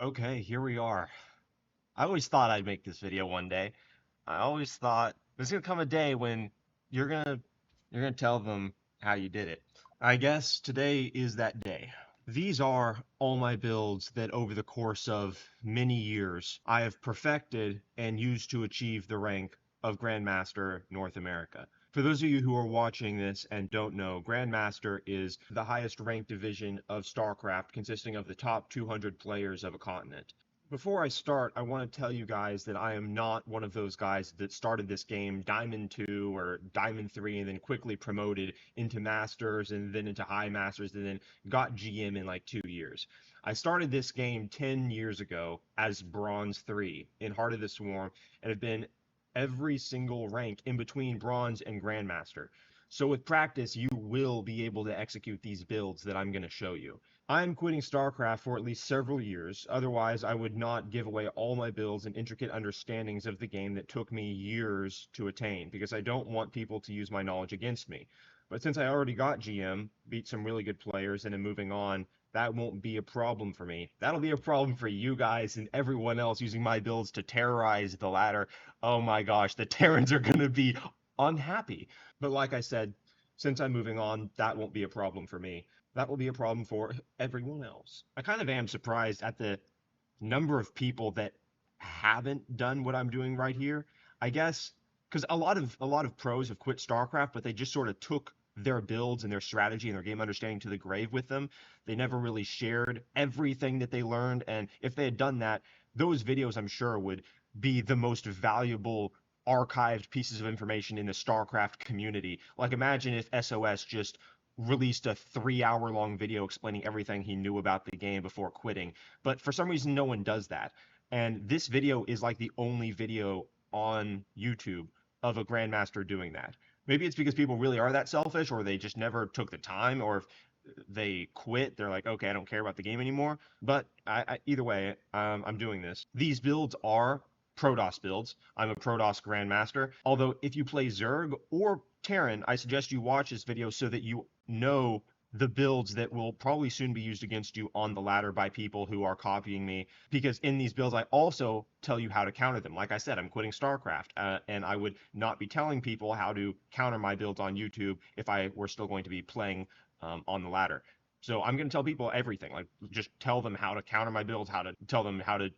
Okay, here we are. I always thought I'd make this video one day. I always thought there's gonna come a day when you're gonna you're gonna tell them how you did it. I guess today is that day. These are all my builds that over the course of many years I have perfected and used to achieve the rank of Grandmaster North America. For those of you who are watching this and don't know, Grandmaster is the highest ranked division of StarCraft consisting of the top 200 players of a continent. Before I start, I want to tell you guys that I am not one of those guys that started this game Diamond 2 or Diamond 3 and then quickly promoted into Masters and then into High Masters and then got GM in like 2 years. I started this game 10 years ago as Bronze 3 in Heart of the Swarm and have been every single rank in between Bronze and Grandmaster. So with practice, you will be able to execute these builds that I'm going to show you. I'm quitting StarCraft for at least several years, otherwise I would not give away all my builds and intricate understandings of the game that took me years to attain, because I don't want people to use my knowledge against me. But since I already got GM, beat some really good players, and am moving on, that won't be a problem for me. That'll be a problem for you guys and everyone else using my builds to terrorize the ladder. Oh my gosh, the Terrans are going to be unhappy. But like I said, since I'm moving on, that won't be a problem for me. That will be a problem for everyone else. I kind of am surprised at the number of people that haven't done what I'm doing right here. I guess because a lot of pros have quit StarCraft, but they just sort of took their builds and their strategy and their game understanding to the grave with them. They never really shared everything that they learned, and if they had done that, those videos I'm sure would be the most valuable archived pieces of information in the StarCraft community. Like imagine if SOS just released a 3 hour long video explaining everything he knew about the game before quitting. But for some reason, no one does that. And this video is like the only video on YouTube of a Grandmaster doing that. Maybe it's because people really are that selfish, or they just never took the time, or if they quit, they're like, okay, I don't care about the game anymore. But either way, I'm doing this. These builds are Protoss builds. I'm a Protoss Grandmaster. Although if you play Zerg or Terran, I suggest you watch this video so that you know the builds that will probably soon be used against you on the ladder by people who are copying me. Because in these builds, I also tell you how to counter them. Like I said, I'm quitting StarCraft, and I would not be telling people how to counter my builds on YouTube if I were still going to be playing on the ladder. So I'm going to tell people everything. Like just tell them how to counter my builds, how to tell them how to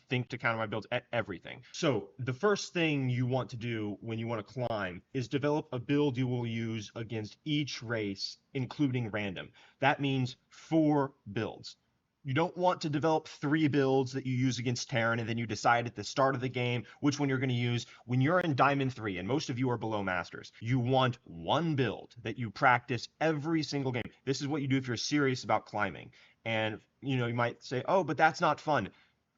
think to counter my builds, everything. So the first thing you want to do when you want to climb is develop a build you will use against each race, including random. That means 4 builds. You don't want to develop 3 builds that you use against Terran and then you decide at the start of the game which one you're going to use. When you're in Diamond 3, and most of you are below Masters, you want one build that you practice every single game. This is what you do if you're serious about climbing. And, you might say, oh, but that's not fun.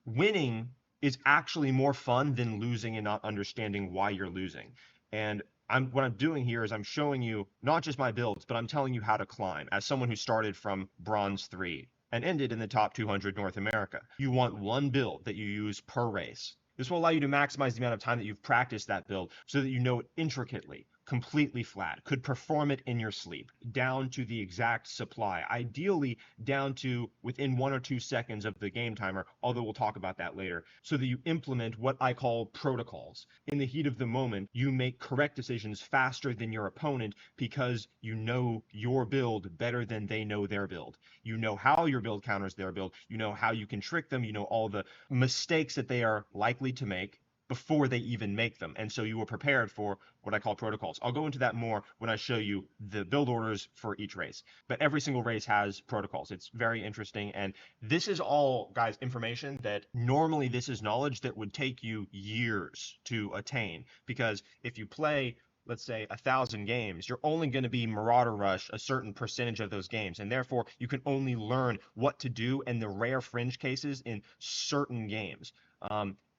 Winning is actually more fun than losing and not understanding why you're losing. And what I'm doing here is I'm showing you not just my builds, but I'm telling you how to climb as someone who started from Bronze 3 and ended in the top 200 North America. You want one build that you use per race. This will allow you to maximize the amount of time that you've practiced that build so that you know it intricately, completely flat, could perform it in your sleep, down to the exact supply, ideally down to within 1 or 2 seconds of the game timer, although we'll talk about that later, so that you implement what I call protocols. In the heat of the moment, you make correct decisions faster than your opponent because you know your build better than they know their build. You know how your build counters their build, you know how you can trick them, you know all the mistakes that they are likely to make before they even make them. And so you were prepared for what I call protocols. I'll go into that more when I show you the build orders for each race. But every single race has protocols. It's very interesting. And this is all, guys, information that normally this is knowledge that would take you years to attain. Because if you play, let's say, 1,000 games, you're only going to be Marauder Rush a certain percentage of those games. And therefore, you can only learn what to do in the rare fringe cases in certain games.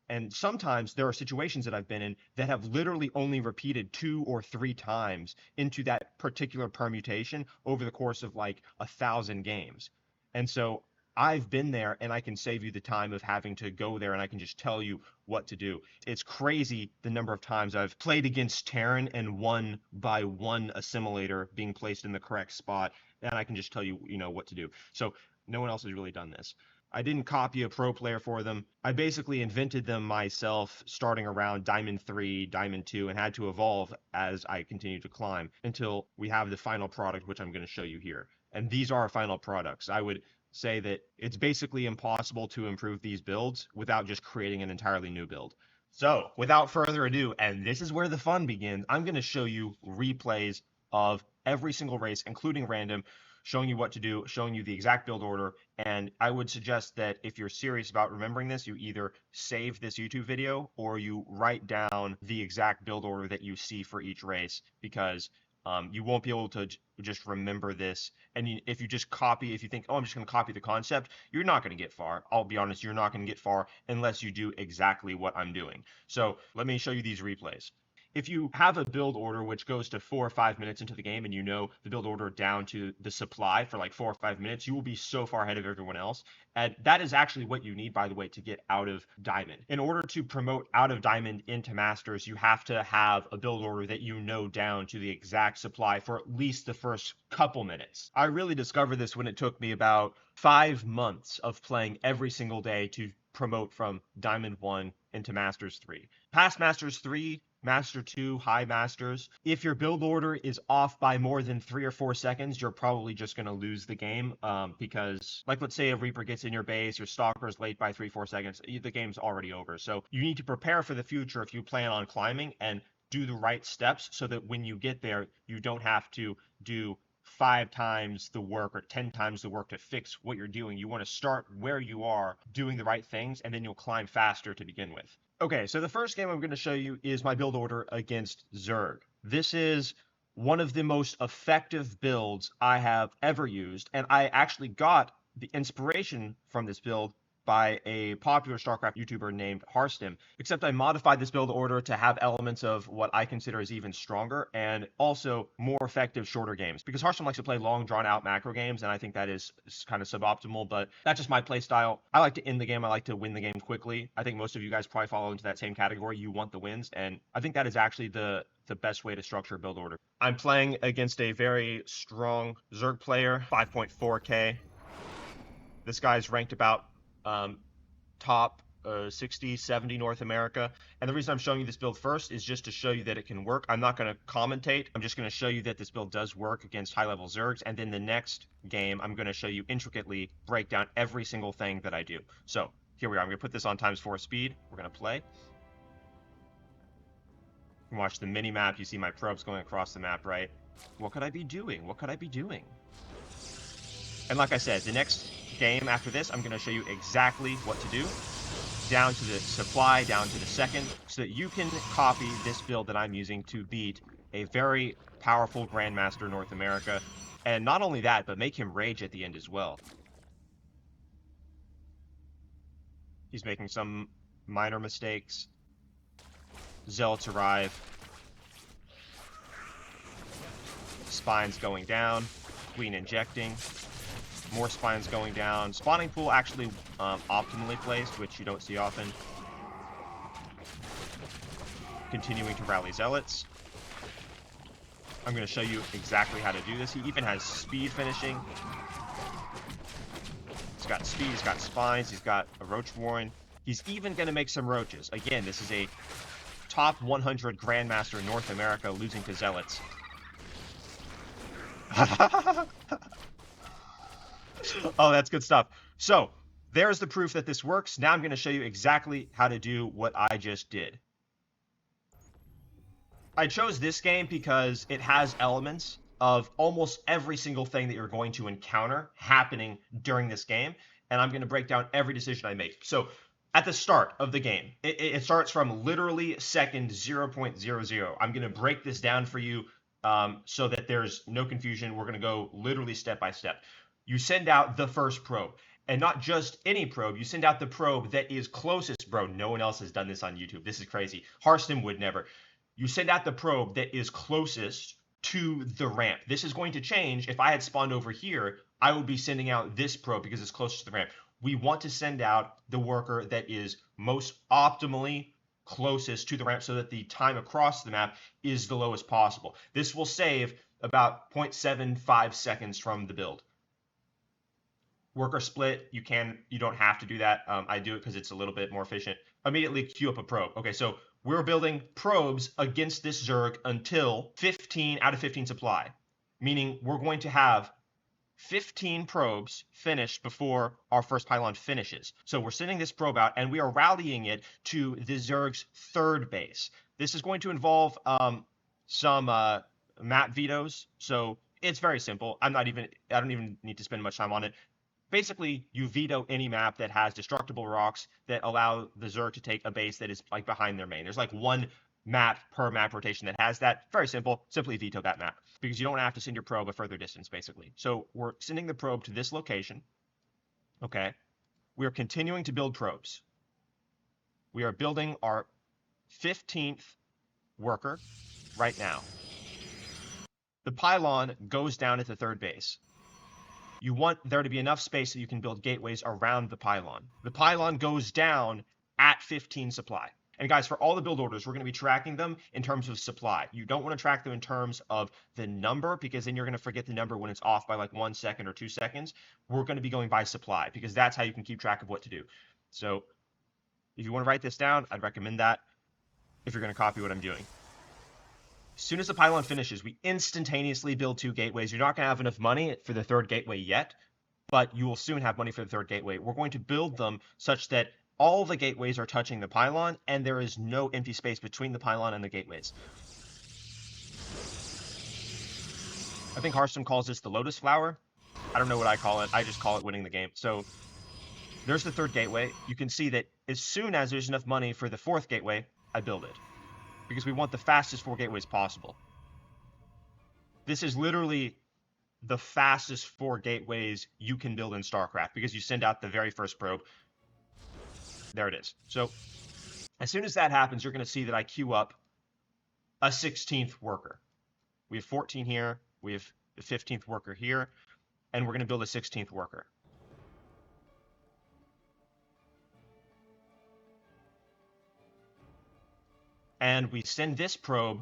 And sometimes there are situations that I've been in that have literally only repeated 2 or 3 times into that particular permutation over the course of like 1,000 games. And so I've been there and I can save you the time of having to go there and I can just tell you what to do. It's crazy the number of times I've played against Terran and won by one assimilator being placed in the correct spot, and I can just tell you, what to do. So no one else has really done this. I didn't copy a pro player for them. I basically invented them myself starting around Diamond 3, Diamond 2, and had to evolve as I continued to climb until we have the final product, which I'm going to show you here. And these are our final products. I would say that it's basically impossible to improve these builds without just creating an entirely new build. So, without further ado, and this is where the fun begins, I'm going to show you replays of every single race, including random, showing you what to do, showing you the exact build order, and I would suggest that if you're serious about remembering this, you either save this YouTube video or you write down the exact build order that you see for each race, because you won't be able to just remember this. And if you just copy, if you think, oh, I'm just going to copy the concept, you're not going to get far. I'll be honest, you're not going to get far unless you do exactly what I'm doing. So let me show you these replays. If you have a build order which goes to 4 or 5 minutes into the game and you know the build order down to the supply for like 4 or 5 minutes, you will be so far ahead of everyone else. And that is actually what you need, by the way, to get out of Diamond. In order to promote out of Diamond into Masters, you have to have a build order that you know down to the exact supply for at least the first couple minutes. I really discovered this when it took me about 5 months of playing every single day to promote from Diamond 1 into Masters 3. Past Masters 3, Master 2, High Masters, if your build order is off by more than 3 or 4 seconds, you're probably just going to lose the game because, like, let's say a Reaper gets in your base, your Stalker's late by 3 or 4 seconds, the game's already over. So you need to prepare for the future if you plan on climbing and do the right steps so that when you get there, you don't have to do 5 times the work or 10 times the work to fix what you're doing. You want to start where you are doing the right things, and then you'll climb faster to begin with. Okay, so the first game I'm going to show you is my build order against Zerg. This is one of the most effective builds I have ever used, and I actually got the inspiration from this build by a popular StarCraft YouTuber named Harstem, except I modified this build order to have elements of what I consider is even stronger and also more effective shorter games. Because Harstem likes to play long, drawn-out macro games, and I think that is kind of suboptimal, but that's just my play style. I like to end the game. I like to win the game quickly. I think most of you guys probably fall into that same category. You want the wins, and I think that is actually the best way to structure a build order. I'm playing against a very strong Zerg player, 5.4k. This guy's ranked about top 60, 70 North America. And the reason I'm showing you this build first is just to show you that it can work. I'm not going to commentate. I'm just going to show you that this build does work against high-level Zergs. And then the next game, I'm going to show you intricately break down every single thing that I do. So here we are. I'm going to put this on ×4 speed. We're going to play. You can watch the mini map. You see my probes going across the map, right? What could I be doing? What could I be doing? And like I said, the next game after this, I'm going to show you exactly what to do, down to the supply, down to the second, so that you can copy this build that I'm using to beat a very powerful Grandmaster North America. And not only that, but make him rage at the end as well. He's making some minor mistakes. Zealots arrive. Spines going down. Queen injecting. More spines going down. Spawning pool actually optimally placed, which you don't see often. Continuing to rally zealots. I'm going to show you exactly how to do this. He even has speed finishing. He's got speed, he's got spines, he's got a roach warren. He's even going to make some roaches. Again, this is a top 100 Grandmaster North America losing to zealots. Oh, that's good stuff. So, there's the proof that this works. Now I'm going to show you exactly how to do what I just did. I chose this game because it has elements of almost every single thing that you're going to encounter happening during this game, and I'm going to break down every decision I make. So, at the start of the game, it starts from literally second 0.00. I'm going to break this down for you so that there's no confusion. We're going to go literally step by step. You send out the first probe, and not just any probe. You send out the probe that is closest, bro. No one else has done this on YouTube. This is crazy. Harstem would never. You send out the probe that is closest to the ramp. This is going to change. If I had spawned over here, I would be sending out this probe because it's closest to the ramp. We want to send out the worker that is most optimally closest to the ramp so that the time across the map is the lowest possible. This will save about 0.75 seconds from the build. Worker split, you don't have to do that. I do it because it's a little bit more efficient. Immediately queue up a probe. Okay, so we're building probes against this Zerg until 15 out of 15 supply, meaning we're going to have 15 probes finished before our first pylon finishes. So we're sending this probe out and we are rallying it to the Zerg's third base. This is going to involve some map vetoes. So it's very simple. I don't even need to spend much time on it. Basically, you veto any map that has destructible rocks that allow the Zerg to take a base that is like behind their main. There's like one map per map rotation that has that. Very simple. Simply veto that map because you don't have to send your probe a further distance, basically. So we're sending the probe to this location. Okay. We are continuing to build probes. We are building our 15th worker right now. The pylon goes down at the third base. You want there to be enough space that you can build gateways around the pylon. The pylon goes down at 15 supply. And guys, for all the build orders, we're going to be tracking them in terms of supply. You don't want to track them in terms of the number because then you're going to forget the number when it's off by like 1 second or 2 seconds. We're going to be going by supply because that's how you can keep track of what to do. So if you want to write this down, I'd recommend that if you're going to copy what I'm doing. As soon as the pylon finishes, we instantaneously build 2 gateways. You're not going to have enough money for the third gateway yet, but you will soon have money for the third gateway. We're going to build them such that all the gateways are touching the pylon, and there is no empty space between the pylon and the gateways. I think Hearthstone calls this the lotus flower. I don't know what I call it. I just call it winning the game. So there's the third gateway. You can see that as soon as there's enough money for the fourth gateway, I build it. Because we want the fastest 4 gateways possible. This is literally the fastest 4 gateways you can build in StarCraft because you send out the very first probe. There it is. So as soon as that happens, you're going to see that I queue up a 16th worker. We have 14 here. We have the 15th worker here. And we're going to build a 16th worker. And we send this probe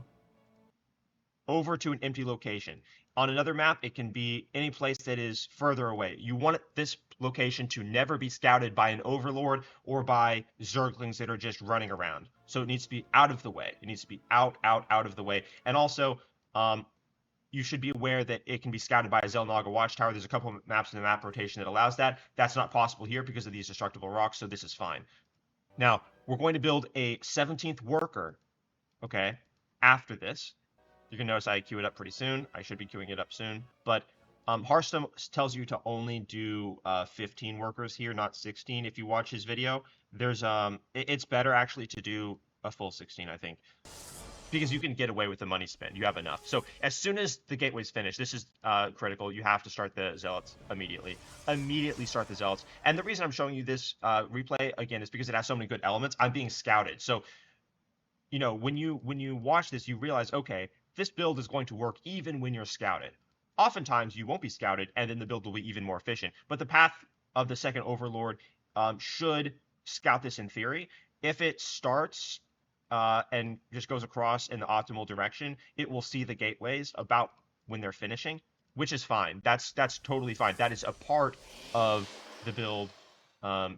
over to an empty location. On another map, it can be any place that is further away. You want this location to never be scouted by an overlord or by Zerglings that are just running around. So it needs to be out of the way. It needs to be out of the way. And also, you should be aware that it can be scouted by a Xel'Naga Watchtower. There's a couple of maps in the map rotation that allows that. That's not possible here because of these destructible rocks, so this is fine. Now, we're going to build a 17th worker, okay, after this. You can notice I queue it up pretty soon. I should be queuing it up soon. But Hearthstone tells you to only do 15 workers here, not 16. If you watch his video, there's it's better actually to do a full 16, I think, because you can get away with the money spent. You have enough. So as soon as the gateway's finished, this is critical. You have to start the zealots immediately. Immediately start the zealots. And the reason I'm showing you this replay again is because it has so many good elements. I'm being scouted. So you know, when you watch this, you realize, okay, this build is going to work even when you're scouted. Oftentimes, you won't be scouted, and then the build will be even more efficient. But the path of the second Overlord should scout this in theory. If it starts and just goes across in the optimal direction, it will see the gateways about when they're finishing, which is fine. That's totally fine. That is a part of the build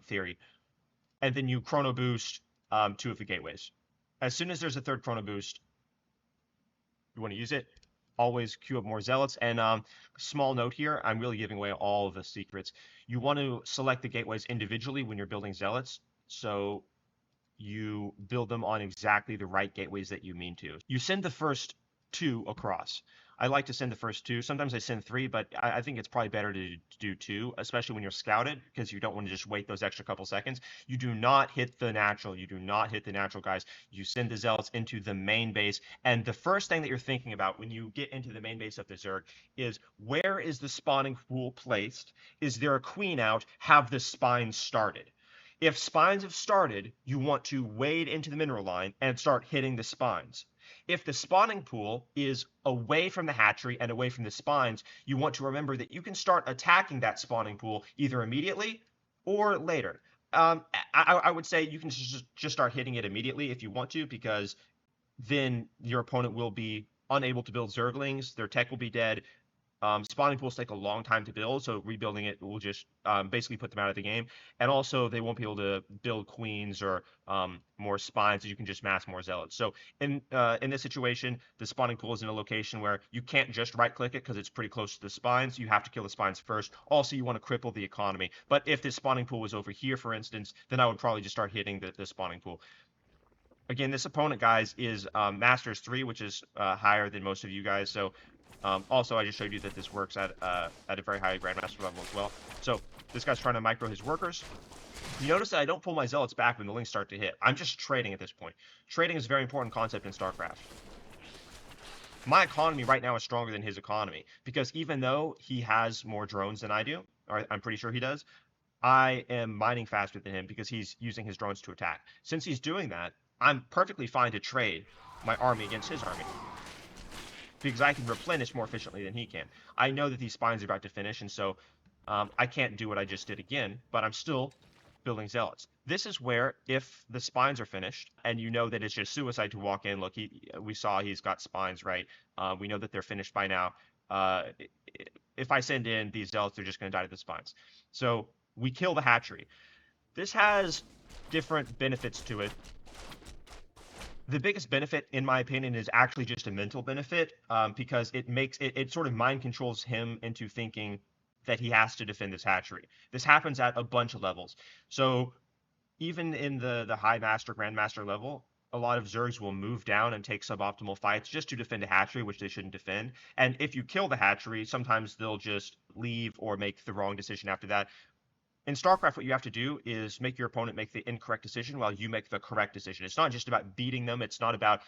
theory. And then you chrono boost 2 of the gateways. As soon as there's a third chrono boost, you want to use it, always queue up more zealots. And small note here, I'm really giving away all of the secrets. You want to select the gateways individually when you're building zealots, so you build them on exactly the right gateways that you mean to. You send the first 2 across. I like to send the first 2. Sometimes I send 3, but I think it's probably better to do 2, especially when you're scouted, because you don't want to just wait those extra couple seconds. You do not hit the natural. You do not hit the natural, guys. You send the zealots into the main base, and the first thing that you're thinking about when you get into the main base of the Zerg is, where is the spawning pool placed? Is there a queen out? Have the spines started? If spines have started, you want to wade into the mineral line and start hitting the spines. If the spawning pool is away from the hatchery and away from the spines, you want to remember that you can start attacking that spawning pool either immediately or later. I would say you can just start hitting it immediately if you want to, because then your opponent will be unable to build Zerglings, their tech will be dead, spawning pools take a long time to build, so rebuilding it will just basically put them out of the game. And also, they won't be able to build queens or more spines. You can just mass more zealots. So in this situation, the spawning pool is in a location where you can't just right-click it because it's pretty close to the spines. You have to kill the spines first. Also, you want to cripple the economy. But if this spawning pool was over here, for instance, then I would probably just start hitting the spawning pool. Again, this opponent, guys, is Masters 3, which is higher than most of you guys. So also, I just showed you that this works at a very high Grandmaster level as well. So this guy's trying to micro his workers. You notice that I don't pull my zealots back when the links start to hit. I'm just trading at this point. Trading is a very important concept in StarCraft. My economy right now is stronger than his economy because even though he has more drones than I do, or I'm pretty sure he does, I am mining faster than him because he's using his drones to attack. Since he's doing that, I'm perfectly fine to trade my army against his army because I can replenish more efficiently than he can. I know that these spines are about to finish, and so I can't do what I just did again, but I'm still building zealots. This is where, if the spines are finished, and you know that it's just suicide to walk in, look, we saw he's got spines, right? We know that they're finished by now. If I send in these zealots, they're just going to die to the spines. So we kill the hatchery. This has different benefits to it. The biggest benefit, in my opinion, is actually just a mental benefit because it sort of mind controls him into thinking that he has to defend this hatchery. This happens at a bunch of levels. So even in the high master, grandmaster level, a lot of Zergs will move down and take suboptimal fights just to defend a hatchery, which they shouldn't defend. And if you kill the hatchery, sometimes they'll just leave or make the wrong decision after that. In StarCraft, what you have to do is make your opponent make the incorrect decision while you make the correct decision. It's not just about beating them. It's not about,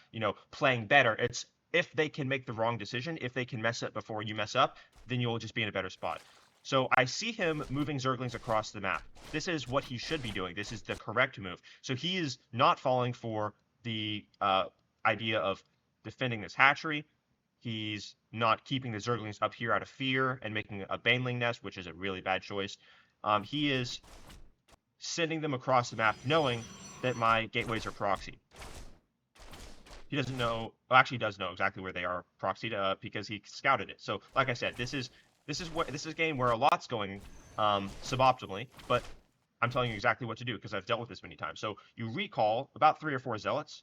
playing better. It's if they can make the wrong decision, if they can mess up before you mess up, then you'll just be in a better spot. So I see him moving Zerglings across the map. This is what he should be doing. This is the correct move. So he is not falling for the idea of defending this hatchery. He's not keeping the Zerglings up here out of fear and making a Baneling nest, which is a really bad choice. He is sending them across the map knowing that my gateways are proxied. He doesn't know, well, actually he does know exactly where they are proxied because he scouted it. So like I said, this is a game where a lot's going suboptimally, but I'm telling you exactly what to do because I've dealt with this many times. So you recall about 3 or 4 zealots.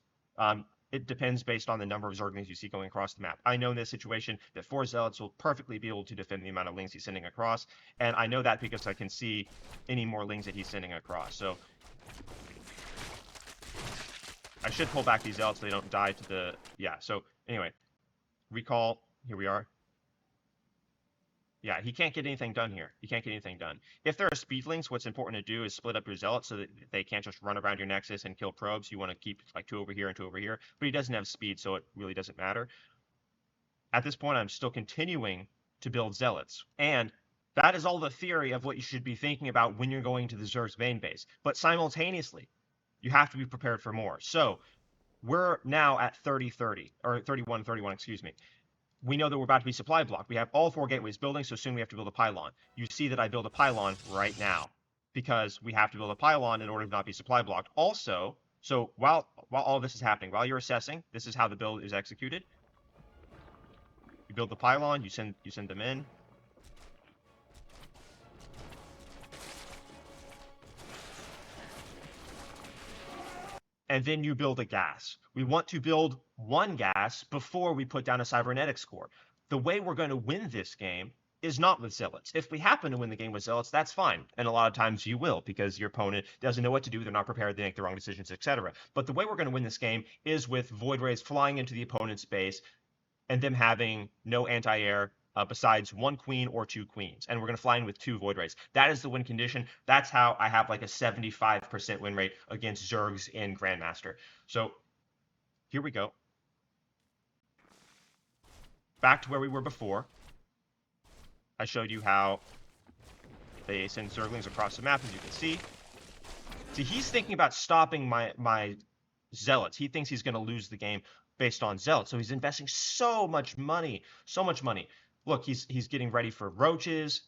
It depends based on the number of Zerglings you see going across the map. I know in this situation that 4 zealots will perfectly be able to defend the amount of lings he's sending across, and I know that because I can see any more lings that he's sending across. So I should pull back these zealots so they don't die to the... Yeah, so anyway, recall, here we are. Yeah, he can't get anything done here. He can't get anything done. If there are speedlings, what's important to do is split up your zealots so that they can't just run around your nexus and kill probes. You want to keep like 2 over here and 2 over here. But he doesn't have speed, so it really doesn't matter. At this point, I'm still continuing to build zealots. And that is all the theory of what you should be thinking about when you're going to the Zerg's main base. But simultaneously, you have to be prepared for more. So we're now at 30-30, or 31-31, excuse me. We know that we're about to be supply blocked. We have all 4 gateways building, so soon we have to build a pylon. You see that I build a pylon right now because we have to build a pylon in order to not be supply blocked. Also, so while all this is happening, while you're assessing, this is how the build is executed. You build the pylon, you send them in. And then you build a gas. We want to build 1 gas before we put down a cybernetics core. The way we're going to win this game is not with zealots. If we happen to win the game with zealots, that's fine. And a lot of times you will because your opponent doesn't know what to do, they're not prepared, they make the wrong decisions, etc. But the way we're going to win this game is with Void Rays flying into the opponent's base and them having no anti-air besides 1 queen or 2 queens. And we're going to fly in with 2 Void Rays. That is the win condition. That's how I have like a 75% win rate against Zergs in Grandmaster. So here we go. Back to where we were before. I showed you how they send Zerglings across the map, as you can see. See, he's thinking about stopping my zealots. He thinks he's going to lose the game based on zealots. So he's investing so much money. Look, he's getting ready for roaches.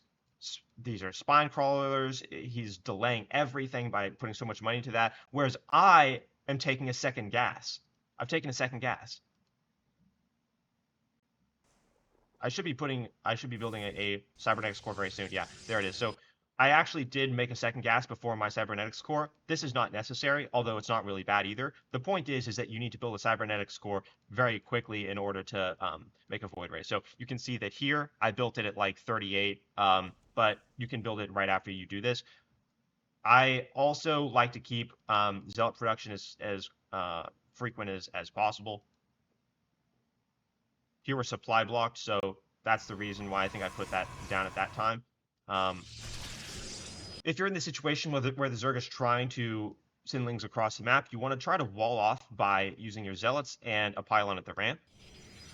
These are spine crawlers. He's delaying everything by putting so much money into that. Whereas I am taking a second gas. I've taken a second gas. I should be building a cybernetics core very soon. Yeah, there it is. So I actually did make a second gas before my cybernetics core. This is not necessary, although it's not really bad either. The point is that you need to build a cybernetics core very quickly in order to make a void ray. So you can see that here I built it at like 38, but you can build it right after you do this. I also like to keep zealot production as frequent as possible. Here we're supply blocked, so that's the reason why I think I put that down at that time. If you're in the situation where the Zerg is trying to send lings across the map, you want to try to wall off by using your zealots and a pylon at the ramp.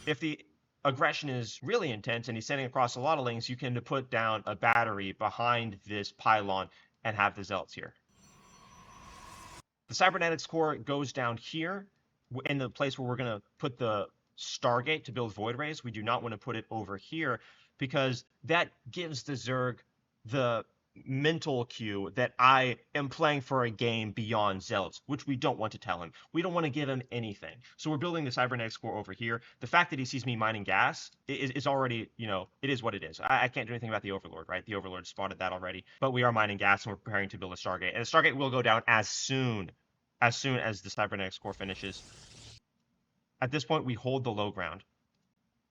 If the aggression is really intense and he's sending across a lot of lings, you can put down a battery behind this pylon and have the zealots here. The cybernetics core goes down here in the place where we're going to put the Stargate to build void rays. We do not want to put it over here because that gives the Zerg the mental cue that I am playing for a game beyond zealots, which we don't want to tell him. We don't want to give him anything. So we're building the cybernetics core over here. The fact that he sees me mining gas is already, it is what it is. I can't do anything about the Overlord, right? The Overlord spotted that already. But we are mining gas and we're preparing to build a Stargate. And the Stargate will go down as soon as the cybernetics core finishes. At this point, we hold the low ground.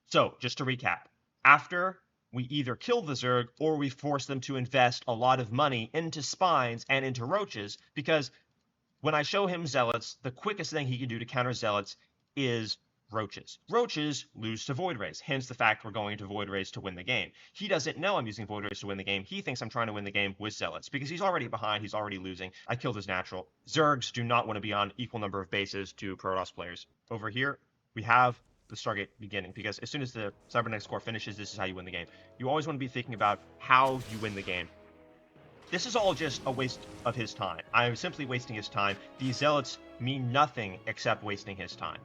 So, just to recap, after we either kill the Zerg or we force them to invest a lot of money into spines and into roaches, because when I show him zealots, the quickest thing he can do to counter zealots is roaches. Roaches lose to void rays, hence the fact we're going to void rays to win the game. He doesn't know I'm using void rays to win the game. He thinks I'm trying to win the game with zealots because he's already behind, he's already losing. I killed his natural. Zergs do not want to be on equal number of bases to Protoss players. Over here, we have the Stargate beginning, because as soon as the cybernetics core finishes, this is how you win the game. You always want to be thinking about how you win the game. This is all just a waste of his time. I am simply wasting his time. These zealots mean nothing except wasting his time.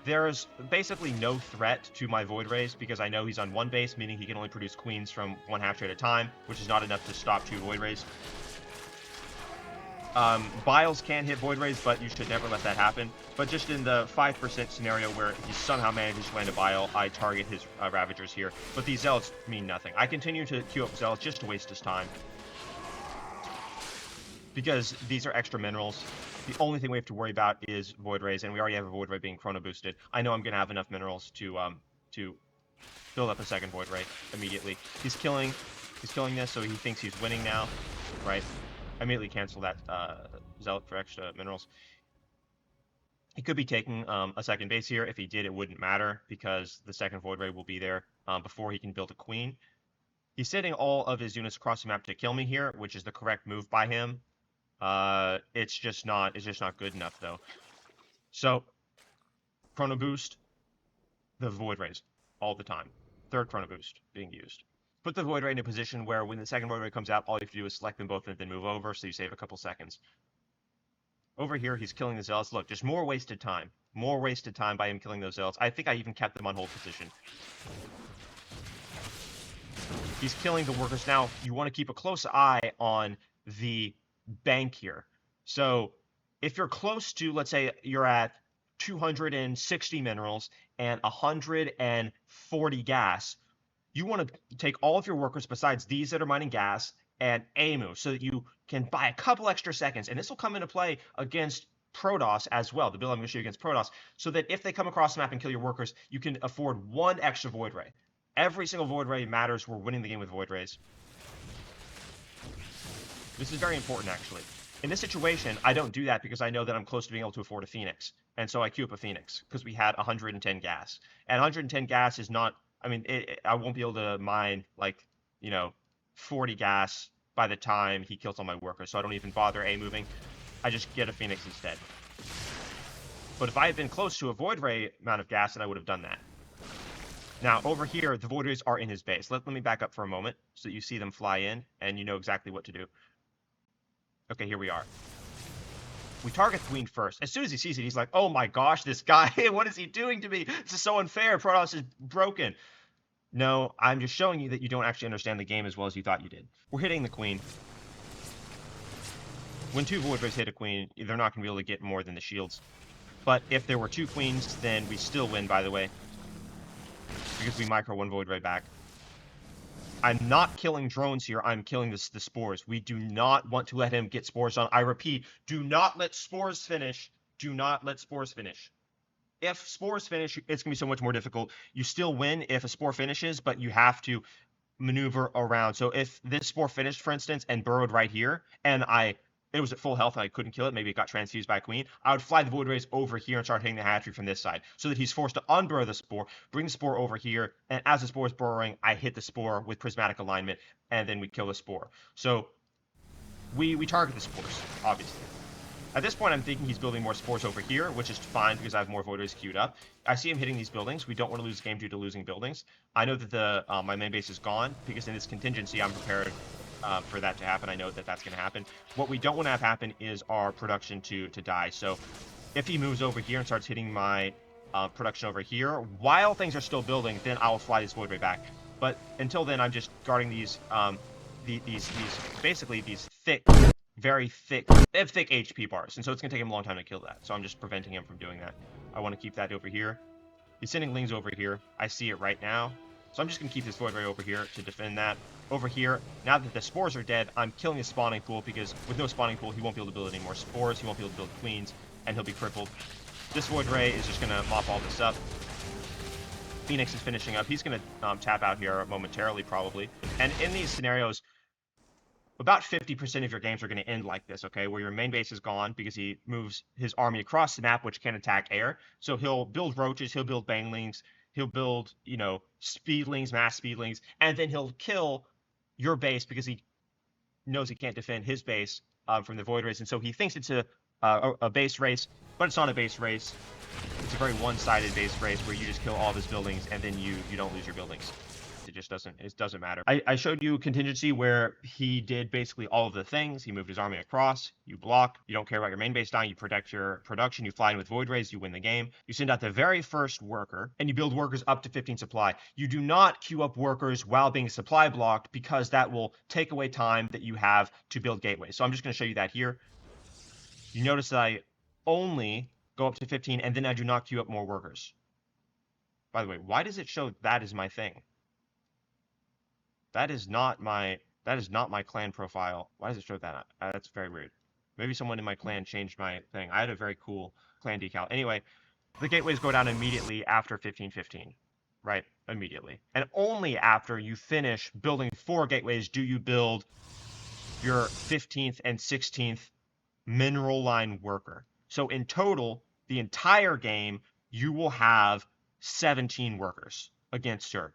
There's basically no threat to my void rays because I know he's on one base, meaning he can only produce queens from one hatch at a time, which is not enough to stop 2 void rays. Biles can hit void rays, but you should never let that happen. But just in the 5% scenario where he somehow manages to land a bile, I target his ravagers here. But these zealots mean nothing. I continue to queue up zealots just to waste his time, because these are extra minerals. The only thing we have to worry about is void rays, and we already have a void ray being chrono boosted. I know I'm going to have enough minerals to build up a second void ray immediately. He's killing this, so he thinks he's winning now, right? I immediately cancel that zealot for extra minerals. He could be taking a second base here. If he did, it wouldn't matter because the second void ray will be there before he can build a queen. He's sending all of his units across the map to kill me here, which is the correct move by him. It's just not good enough though. So chrono boost the void rays all the time. Third chrono boost being used. Put the void ray in a position where when the second void ray comes out, all you have to do is select them both and then move over, so you save a couple seconds. Over here, he's killing the zealots. Look, just more wasted time. More wasted time by him killing those zealots. I think I even kept them on hold position. He's killing the workers. Now, you want to keep a close eye on the bank here. So, if you're close to, let's say you're at 260 minerals and 140 gas, you want to take all of your workers besides these that are mining gas and AMU so that you can buy a couple extra seconds. And this will come into play against Protoss as well, the build I'm going to show you against Protoss, so that if they come across the map and kill your workers, you can afford 1 extra void ray. Every single void ray matters. We're winning the game with void rays. This is very important, actually. In this situation, I don't do that because I know that I'm close to being able to afford a Phoenix. And so I queue up a Phoenix because we had 110 gas. And 110 gas is not... I mean, I won't be able to mine, 40 gas by the time he kills all my workers, so I don't even bother A-moving. I just get a Phoenix instead. But if I had been close to a Void Ray amount of gas, then I would have done that. Now, over here, the Void Rays are in his base. Let me back up for a moment so that you see them fly in, and you know exactly what to do. Okay, here we are. We target the Queen first. As soon as he sees it, he's like, oh my gosh, this guy, what is he doing to me? This is so unfair. Protoss is broken. No, I'm just showing you that you don't actually understand the game as well as you thought you did. We're hitting the Queen. When 2 Void Rays hit a Queen, they're not going to be able to get more than the shields. But if there were 2 Queens, then we still win, by the way. because we micro one Void Ray back. I'm not killing drones here. I'm killing the spores. We do not want to let him get spores on. I repeat, do not let spores finish. Do not let spores finish. If spores finish, it's going to be so much more difficult. You still win if a spore finishes, but you have to maneuver around. So if this spore finished, for instance, and burrowed right here, and it was at full health and I couldn't kill it, maybe it got transfused by a queen, I would fly the Void Rays over here and start hitting the hatchery from this side, so that he's forced to unburrow the spore, bring the spore over here, and as the spore is burrowing, I hit the spore with prismatic alignment, and then we kill the spore. So we target the spores, obviously. At this point, I'm thinking he's building more spores over here, which is fine because I have more Void Rays queued up. I see him hitting these buildings. We don't want to lose the game due to losing buildings. I know that my main base is gone because in this contingency, I'm prepared for that to happen. I know that that's going to happen. What we don't want to have happen is our production to die. So if he moves over here and starts hitting my production over here, while things are still building, then I will fly this Void Ray back. But until then, I'm just guarding these basically these thick, very thick, they have thick HP bars, and so it's going to take him a long time to kill that. So I'm just preventing him from doing that. I want to keep that over here. He's sending lings over here. I see it right now. So I'm just going to keep this Void Ray over here to defend that. Over here, now that the spores are dead, I'm killing his spawning pool because with no spawning pool, he won't be able to build any more spores. He won't be able to build queens, and he'll be crippled. This Void Ray is just going to mop all this up. Phoenix is finishing up. He's going to tap out here momentarily, probably. And in these scenarios, about 50% of your games are going to end like this, okay? Where your main base is gone because he moves his army across the map, which can attack air. So he'll build roaches, he'll build banglings, he'll build, speedlings, mass speedlings, and then he'll kill your base because he knows he can't defend his base from the Void Rays. And so he thinks it's a base race, but it's not a base race. It's a very one-sided base race where you just kill all of his buildings and then you don't lose your buildings. It doesn't matter. I showed you contingency where he did basically all of the things. He moved his army across, you block, you don't care about your main base dying, you protect your production, you fly in with Void Rays, you win the game. You send out the very first worker, and you build workers up to 15 supply. You do not queue up workers while being supply blocked because that will take away time that you have to build gateways. So I'm just going to show you that here. You notice that I only go up to 15, and then I do not queue up more workers. By the way, why does it show that is my thing? That is not my clan profile. Why does it show that? That's very weird. Maybe someone in my clan changed my thing. I had a very cool clan decal. Anyway, the gateways go down immediately after 1515. Right? Immediately. And only after you finish building 4 gateways do you build your 15th and 16th mineral line worker. So in total, the entire game, you will have 17 workers against Zerg.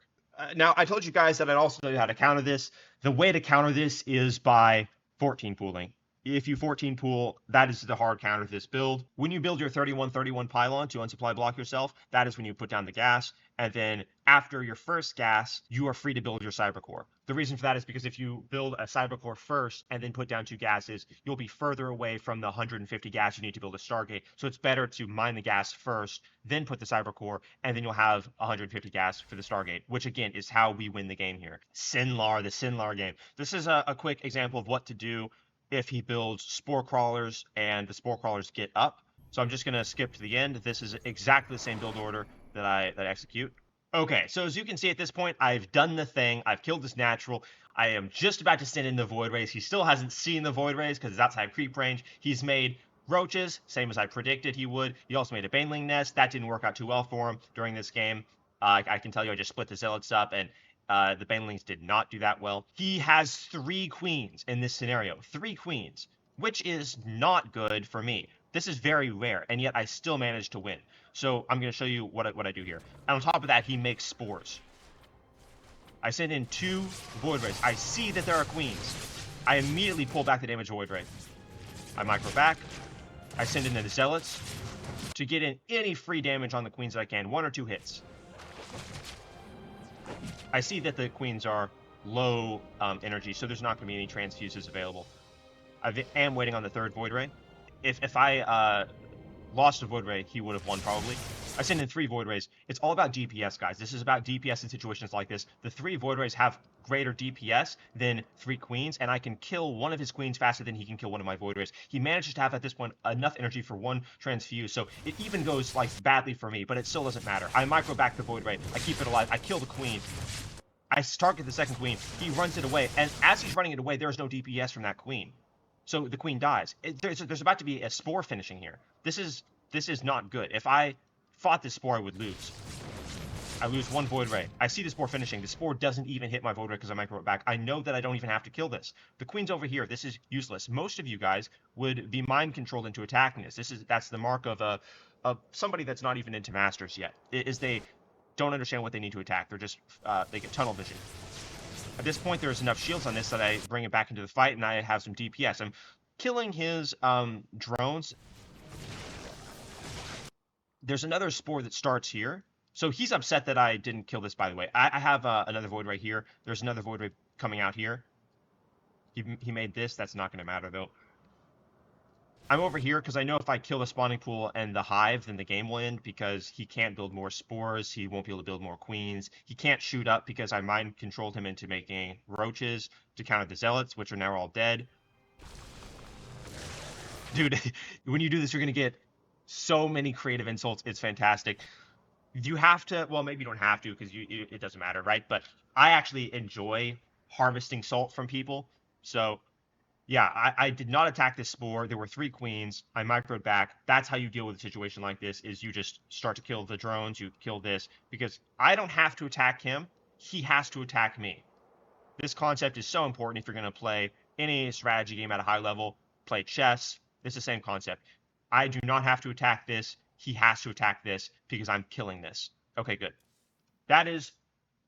Now, I told you guys that I'd also tell you how to counter this. The way to counter this is by 14 pooling. If you 14 pool, that is the hard counter to this build. When you build your 31-31 pylon to unsupply block yourself, that is when you put down the gas. And then after your first gas, you are free to build your cyber core. The reason for that is because if you build a cyber core first and then put down 2 gases, you'll be further away from the 150 gas you need to build a Stargate. So it's better to mine the gas first, then put the cyber core, and then you'll have 150 gas for the Stargate, which again is how we win the game here. Sinlar, the Sinlar game. This is a quick example of what to do if he builds spore crawlers and the spore crawlers get up. So I'm just going to skip to the end. This is exactly the same build order that I execute. Okay, so as you can see at this point, I've done the thing. I've killed this natural. I am just about to send in the Void Rays. He still hasn't seen the Void Rays because it's outside creep range. He's made roaches, same as I predicted he would. He also made a baneling nest. That didn't work out too well for him during this game. I can tell you I just split the zealots up, and the banelings did not do that well. He has 3 queens in this scenario. 3 queens, which is not good for me. This is very rare, and yet I still managed to win. So I'm going to show you what I do here. And on top of that, he makes spores. I send in 2 Void Rays. I see that there are queens. I immediately pull back the damage Void Ray. I micro back. I send in the zealots to get in any free damage on the queens that I can. 1 or 2 hits. I see that the queens are low energy, so there's not going to be any transfuses available. I am waiting on the 3rd Void Ray. If I lost a Void Ray, he would have won probably. I send in 3 Void Rays. It's all about DPS, guys. This is about DPS in situations like this. The 3 Void Rays have greater DPS than 3 Queens, and I can kill one of his Queens faster than he can kill one of my Void Rays. He manages to have, at this point, enough energy for 1 transfuse, so it even goes, like, badly for me, but it still doesn't matter. I micro back the Void Ray. I keep it alive. I kill the Queen. I target the second Queen. He runs it away, and as he's running it away, there's no DPS from that Queen. So the Queen dies. There's about to be a Spore finishing here. This is not good. If I fought this Spore, I would lose. I lose 1 Void Ray. I see the Spore finishing. The Spore doesn't even hit my Void Ray because I micro it back. I know that I don't even have to kill this. The Queen's over here. This is useless. Most of you guys would be mind controlled into attacking this. That's the mark of somebody that's not even into Masters yet. Is they don't understand what they need to attack. They're just they get tunnel vision. At this point, there's enough shields on this that I bring it back into the fight, and I have some DPS. I'm killing his drones. There's another Spore that starts here. So he's upset that I didn't kill this, by the way. I have another Void Ray here. There's another Void Ray coming out here. He made this. That's not going to matter, though. I'm over here because I know if I kill the spawning pool and the hive, then the game will end because he can't build more spores. He won't be able to build more queens. He can't shoot up because I mind controlled him into making roaches to counter the zealots, which are now all dead. Dude, when you do this, you're going to get so many creative insults. It's fantastic. You have to, well, maybe you don't have to because it doesn't matter, right? But I actually enjoy harvesting salt from people. So yeah, I did not attack this Spore. There were 3 queens. I microed back. That's how you deal with a situation like this, is you just start to kill the drones. You kill this because I don't have to attack him. He has to attack me. This concept is so important if you're going to play any strategy game at a high level, play chess. It's the same concept. I do not have to attack this. He has to attack this because I'm killing this. Okay, good. That is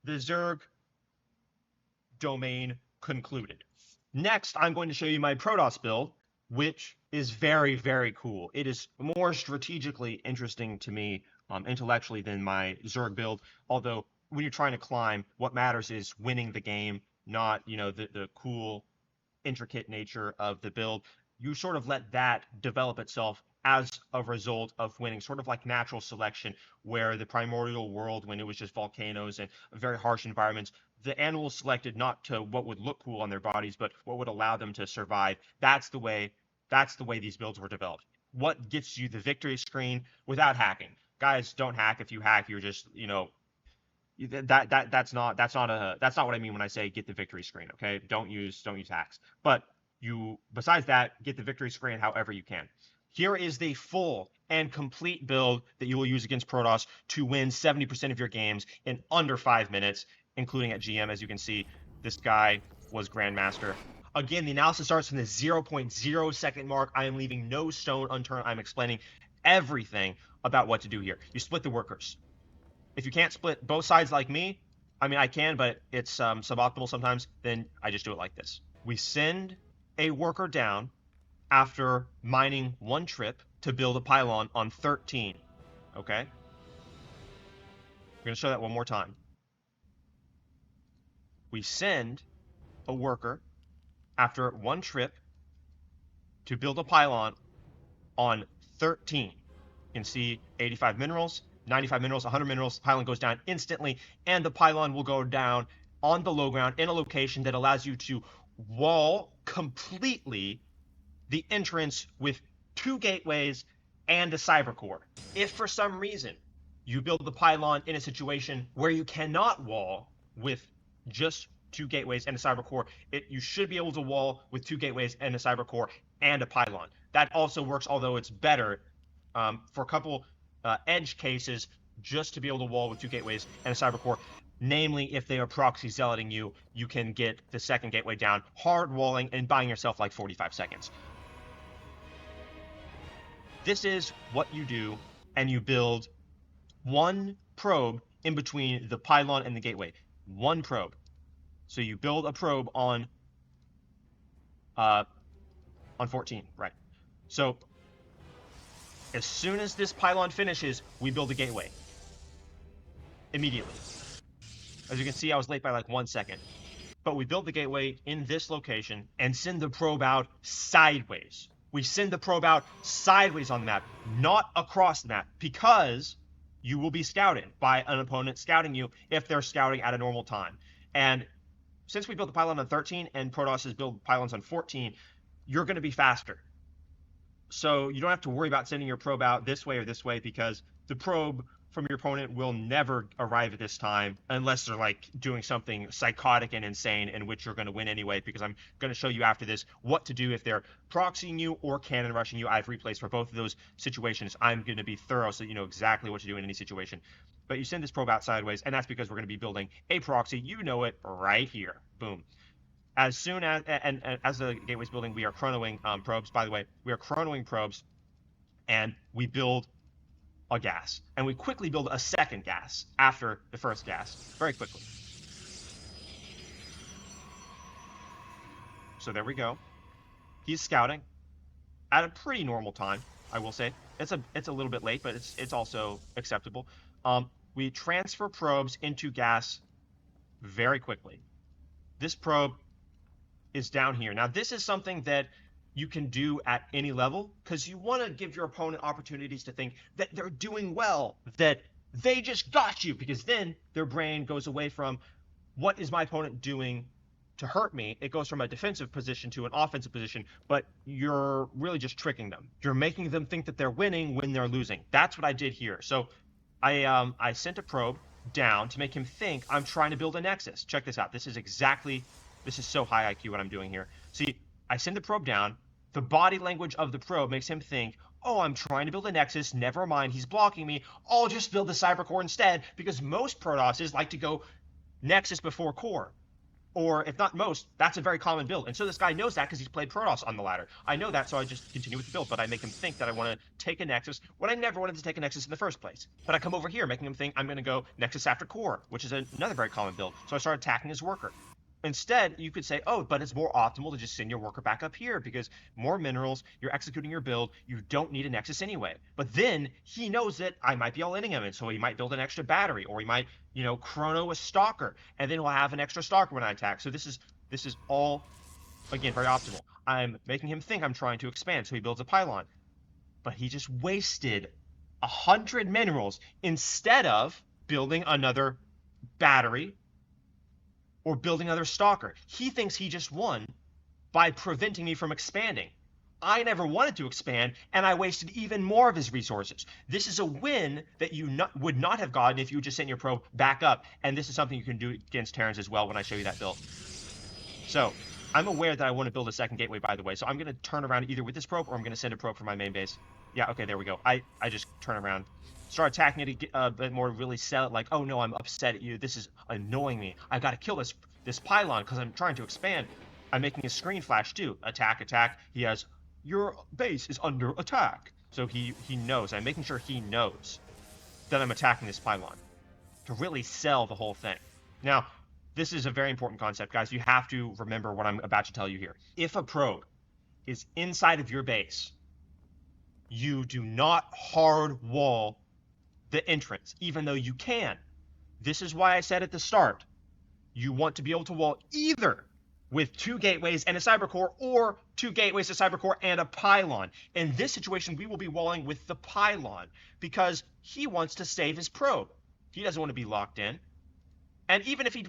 the Zerg domain concluded. Next, I'm going to show you my Protoss build, which is very, very cool. It is more strategically interesting to me intellectually than my Zerg build, although when you're trying to climb, what matters is winning the game, not, you know, the cool, intricate nature of the build. You sort of let that develop itself as a result of winning, sort of like natural selection, where the primordial world, when it was just volcanoes and very harsh environments, the animals selected not to what would look cool on their bodies, but what would allow them to survive. That's the way these builds were developed. What gets you the victory screen without hacking? Guys, don't hack. If you hack, you're just, you know, that's not what I mean when I say get the victory screen, okay? Don't use hacks. But besides that, get the victory screen however you can. Here is the full and complete build that you will use against Protoss to win 70% of your games in under 5 minutes, including at GM. As you can see, this guy was Grandmaster. Again, the analysis starts from the 0.0 second mark. I am leaving no stone unturned. I'm explaining everything about what to do here. You split the workers. If you can't split both sides like me, I mean, I can, but it's suboptimal sometimes, then I just do it like this. We send a worker down after mining 1 trip to build a pylon on 13, okay? We're going to show that one more time. We send a worker after 1 trip to build a pylon on 13. You can see 85 minerals, 95 minerals, 100 minerals. The pylon goes down instantly, and the pylon will go down on the low ground in a location that allows you to wall completely the entrance with 2 gateways and a cyber core. If for some reason you build the pylon in a situation where you cannot wall with just 2 gateways and a cyber core, you should be able to wall with 2 gateways and a cyber core and a pylon. That also works, although it's better for a couple edge cases just to be able to wall with 2 gateways and a cyber core. Namely, if they are proxy zealoting you, you can get the second gateway down, hard walling and buying yourself like 45 seconds. This is what you do, and you build 1 probe in between the pylon and the gateway. 1 probe. So you build a probe on 14, right? So as soon as this pylon finishes, we build a gateway. Immediately. As you can see, I was late by like 1 second. But we build the gateway in this location and send the probe out sideways. We send the probe out sideways on the map, not across the map, because you will be scouted by an opponent scouting you if they're scouting at a normal time. And since we built the pylon on 13 and Protoss build pylons on 14, you're going to be faster. So you don't have to worry about sending your probe out this way or this way, because the probe from your opponent will never arrive at this time unless they're like doing something psychotic and insane, in which you're going to win anyway, because I'm going to show you after this what to do if they're proxying you or cannon rushing you. I've replays for both of those situations. I'm going to be thorough so you know exactly what to do in any situation. But you send this probe out sideways, and that's because we're going to be building a proxy. You know it right here. Boom. As soon as, and as the gateway's building, we are chronoing probes. By the way, we are chronoing probes, and we build a gas. And we quickly build a second gas after the first gas, very quickly. So there we go. He's scouting at a pretty normal time, I will say. It's a little bit late, but it's also acceptable. We transfer probes into gas very quickly. This probe is down here. Now, this is something that you can do at any level, because you want to give your opponent opportunities to think that they're doing well, that they just got you, because then their brain goes away from what is my opponent doing to hurt me. It goes from a defensive position to an offensive position, but you're really just tricking them. You're making them think that they're winning when they're losing. That's what I did here. So I sent a probe down to make him think I'm trying to build a nexus. Check this out. This is so high IQ what I'm doing here. See, I send the probe down. The body language of the probe makes him think, oh, I'm trying to build a nexus. Never mind, he's blocking me. I'll just build the cyber core instead, because most Protosses like to go nexus before core. Or if not most, that's a very common build. And so this guy knows that because he's played Protoss on the ladder. I know that, so I just continue with the build, but I make him think that I want to take a nexus when I never wanted to take a nexus in the first place. But I come over here making him think I'm going to go nexus after core, which is another very common build. So I start attacking his worker. Instead, you could say, oh, but it's more optimal to just send your worker back up here, because more minerals, you're executing your build, you don't need a nexus anyway. But then he knows that I might be all-inning him, and so he might build an extra battery, or he might, chrono a stalker, and then he'll have an extra stalker when I attack. So this is all, again, very optimal. I'm making him think I'm trying to expand, so he builds a pylon. But he just wasted 100 minerals instead of building another battery or building another stalker. He thinks he just won by preventing me from expanding. I never wanted to expand, and I wasted even more of his resources. This is a win that you would not have gotten if you just sent your probe back up, and this is something you can do against Terrans as well when I show you that build. So, I'm aware that I want to build a second gateway, by the way, so I'm going to turn around either with this probe, or I'm going to send a probe from my main base. Yeah, okay, there we go. I just turn around. Start attacking it a bit more, really sell it like, oh no, I'm upset at you. This is annoying me. I've got to kill this pylon because I'm trying to expand. I'm making a screen flash too. Attack, attack. He has, your base is under attack. So he knows. I'm making sure he knows that I'm attacking this pylon to really sell the whole thing. Now, this is a very important concept, guys. You have to remember what I'm about to tell you here. If a probe is inside of your base, you do not hard wall the entrance, even though you can. This is why I said at the start, you want to be able to wall either with 2 gateways and a cyber core, or 2 gateways, a cyber core, and a pylon. In this situation, we will be walling with the pylon because he wants to save his probe. He doesn't want to be locked in. And even if he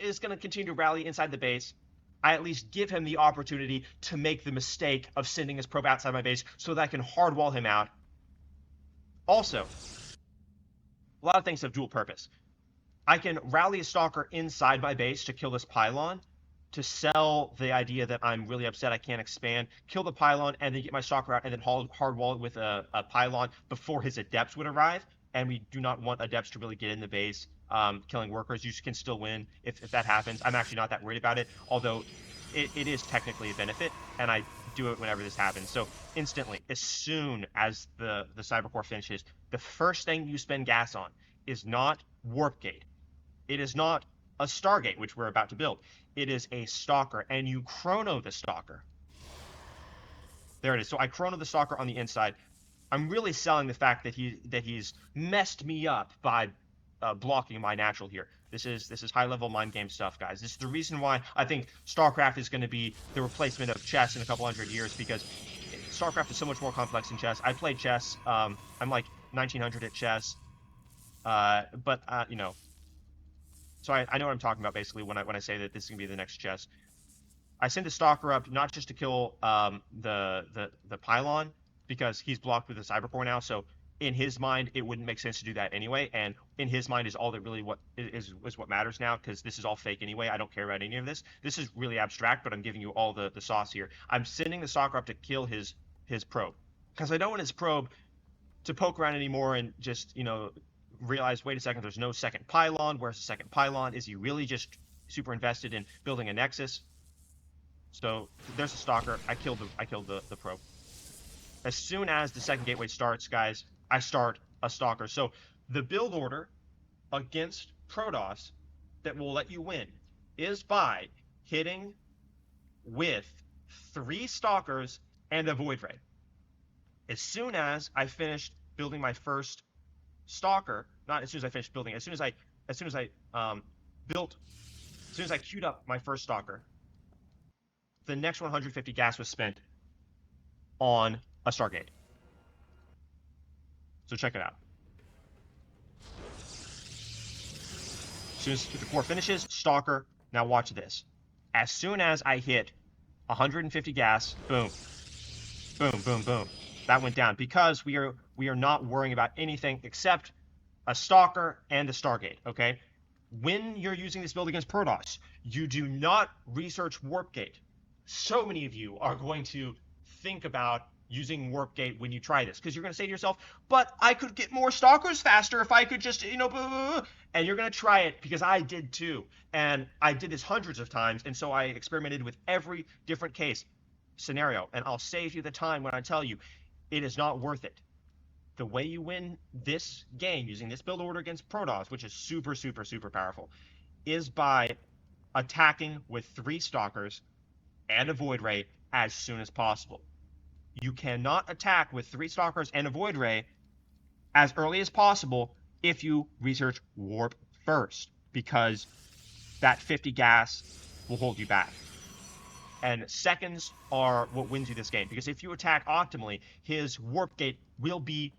is going to continue to rally inside the base, I at least give him the opportunity to make the mistake of sending his probe outside my base so that I can hard wall him out. Also, a lot of things have dual purpose. I can rally a stalker inside my base to kill this pylon, to sell the idea that I'm really upset I can't expand, kill the pylon, and then get my stalker out, and then hard wall it with a pylon before his adepts would arrive. And we do not want adepts to really get in the base, killing workers. You can still win if that happens. I'm actually not that worried about it, although it is technically a benefit, and I do it whenever this happens. So instantly, as soon as the cyber core finishes, the first thing you spend gas on is not warp gate. It is not a Stargate, which we're about to build. It is a stalker, and you chrono the stalker. There it is. So I chrono the stalker on the inside. I'm really selling the fact that he's messed me up by blocking my natural here. This is high-level mind game stuff, guys. This is the reason why I think StarCraft is going to be the replacement of chess in a couple hundred years, because StarCraft is so much more complex than chess. I played chess. I'm like 1900 at chess. You know, so I know what I'm talking about basically when I say that this is gonna be the next chest. I send the stalker up not just to kill the pylon because he's blocked with the cybercore now. So in his mind, it wouldn't make sense to do that anyway. And in his mind is all that really what is what matters now because this is all fake anyway. I don't care about any of this. This is really abstract, but I'm giving you all the sauce here. I'm sending the stalker up to kill his probe because I don't want his probe to poke around anymore and just realize, wait a second, there's no second pylon. Where's the second pylon? Is he really just super invested in building a nexus? So there's a stalker. I killed the probe. As soon as the second gateway starts, guys, I start a stalker. So the build order against Protoss that will let you win is by hitting with 3 stalkers and a void ray. As soon as I finished building my first stalker, not as soon as I finished building, as soon as I queued up my first stalker, the next 150 gas was spent on a Stargate. So check it out. As soon as the core finishes, stalker. Now watch this. As soon as I hit 150 gas, boom, boom, boom, boom. That went down because we are not worrying about anything except a stalker and a Stargate. Okay. When you're using this build against Protoss, you do not research warp gate. So many of you are going to think about using warp gate when you try this because you're going to say to yourself, but I could get more stalkers faster if I could just, blah, blah, blah. And you're going to try it because I did too. And I did this hundreds of times. And so I experimented with every different case scenario. And I'll save you the time when I tell you it is not worth it. The way you win this game using this build order against Protoss, which is super, super, super powerful, is by attacking with 3 stalkers and a void ray as soon as possible. You cannot attack with 3 stalkers and a void ray as early as possible if you research warp first, because that 50 gas will hold you back. And seconds are what wins you this game, because if you attack optimally, his warp gate will be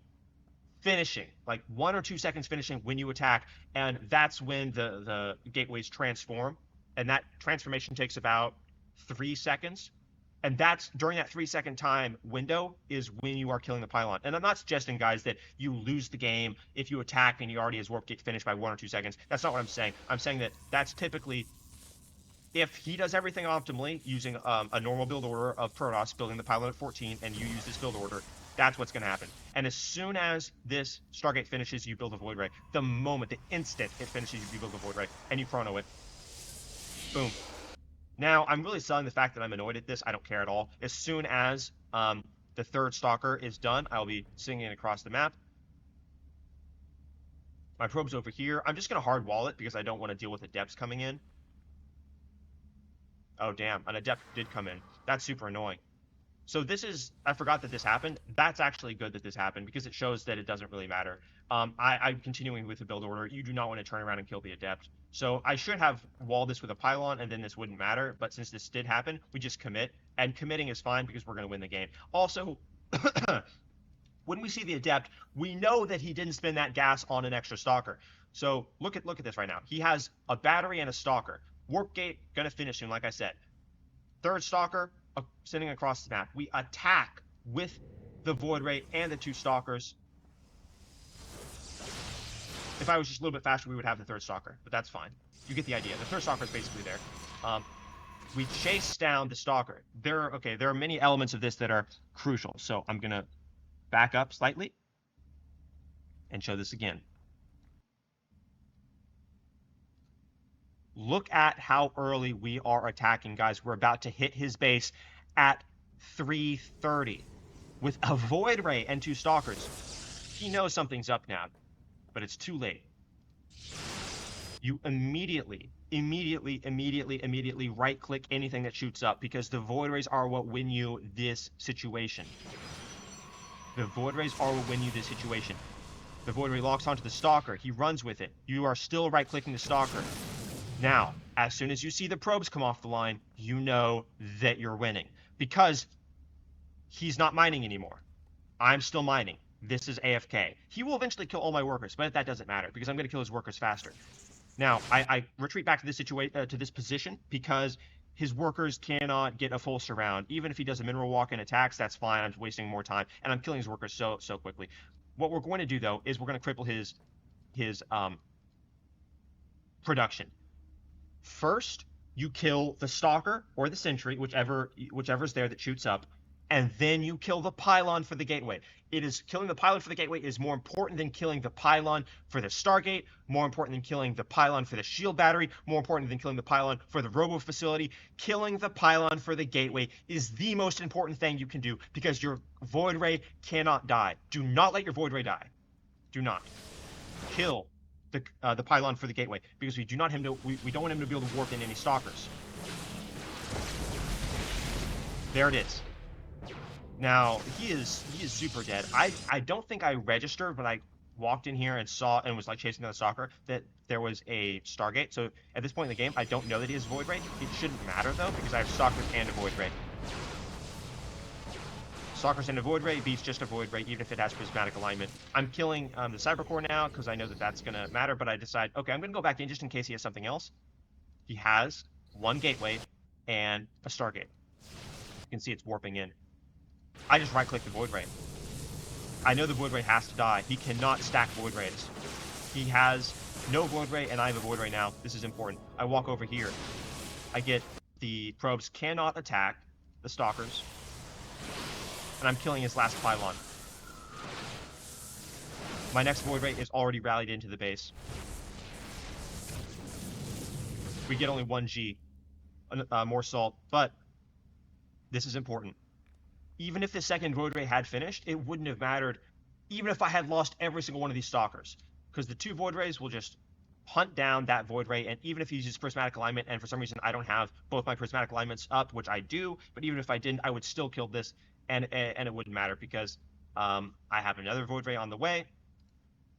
finishing, like 1 or 2 seconds finishing when you attack, and that's when the gateways transform, and that transformation takes about 3 seconds. And that's during that 3-second time window is when you are killing the pylon. And I'm not suggesting, guys, that you lose the game if you attack and you already has warp gate finished by 1 or 2 seconds. That's not what I'm saying. I'm saying that that's typically, if he does everything optimally using a normal build order of Protoss building the pylon at 14 and you use this build order, that's what's going to happen. And as soon as this Stargate finishes, you build a void ray. The moment, the instant it finishes, you build a void ray and you chrono it. Boom. Now, I'm really selling the fact that I'm annoyed at this. I don't care at all. As soon as the 3rd stalker is done, I'll be singing it across the map. My probe's over here. I'm just going to hard wall it because I don't want to deal with adepts coming in. Oh, damn. An adept did come in. That's super annoying. So this is, I forgot that this happened. That's actually good that this happened because it shows that it doesn't really matter. I'm continuing with the build order. You do not want to turn around and kill the adept. So I should have walled this with a pylon and then this wouldn't matter. But since this did happen, we just commit. And committing is fine because we're going to win the game. Also, when we see the adept, we know that he didn't spend that gas on an extra stalker. So look at this right now. He has a battery and a stalker. Warp gate, going to finish him, like I said. 3rd stalker, sitting across the map. We attack with the void ray and the 2 stalkers. If I was just a little bit faster, we would have the 3rd stalker, but that's fine. You get the idea. The 3rd stalker is basically there. We chase down the stalker. There are many elements of this that are crucial. So I'm going to back up slightly and show this again. Look at how early we are attacking, guys. We're about to hit his base at 3:30 with a void ray and 2 stalkers. He knows something's up now, but it's too late. You immediately right-click anything that shoots up because the void rays are what win you this situation. The void rays are what win you this situation. The void ray locks onto the stalker. He runs with it. You are still right-clicking the stalker. Now, as soon as you see the probes come off the line, you know that you're winning because he's not mining anymore. I'm still mining. this is AFK. He will eventually kill all my workers, but that doesn't matter because I'm going to kill his workers faster. Now, I retreat back to this situation, to this position, because his workers cannot get a full surround. Even if he does a mineral walk and attacks, that's fine. I'm wasting more time, and I'm killing his workers so quickly. What we're going to do though is we're going to cripple his production. First, you kill the stalker or the sentry, whichever's there that shoots up, and then you kill the pylon for the gateway. It is killing the pylon for the gateway is more important than killing the pylon for the Stargate, more important than killing the pylon for the shield battery, more important than killing the pylon for the robo facility. Killing the pylon for the gateway is the most important thing you can do because your void ray cannot die. Do not let your void ray die. Do not kill the pylon for the gateway because we don't want him to be able to warp in any stalkers. There it is. Now he is super dead. I don't think I registered when I walked in here and saw and was like chasing the stalker that there was a Stargate. So at this point in the game, I don't know that he has Void Ray. It shouldn't matter though because I have Stalkers and a Void Ray. Stalkers and a Void Ray beats just a Void Ray, even if it has prismatic alignment. I'm killing the Cyber Core now because I know that that's going to matter, but I decide, okay, I'm going to go back in just in case he has something else. He has one Gateway and a Stargate. You can see it's warping in. I just right-click the Void Ray. I know the Void Ray has to die. He cannot stack Void Rays. He has no Void Ray, and I have a Void Ray now. This is important. I walk over here. I get the probes cannot attack the Stalkers. And I'm killing his last pylon. My next Void Ray is already rallied into the base. We get only 1G. More salt, but this is important. Even if the second Void Ray had finished, it wouldn't have mattered even if I had lost every single one of these Stalkers. Because the two Void Rays will just hunt down that Void Ray, and even if he uses Prismatic Alignment, and for some reason I don't have both my Prismatic Alignments up, which I do, but even if I didn't, I would still kill this, and it wouldn't matter because I have another Void Ray on the way.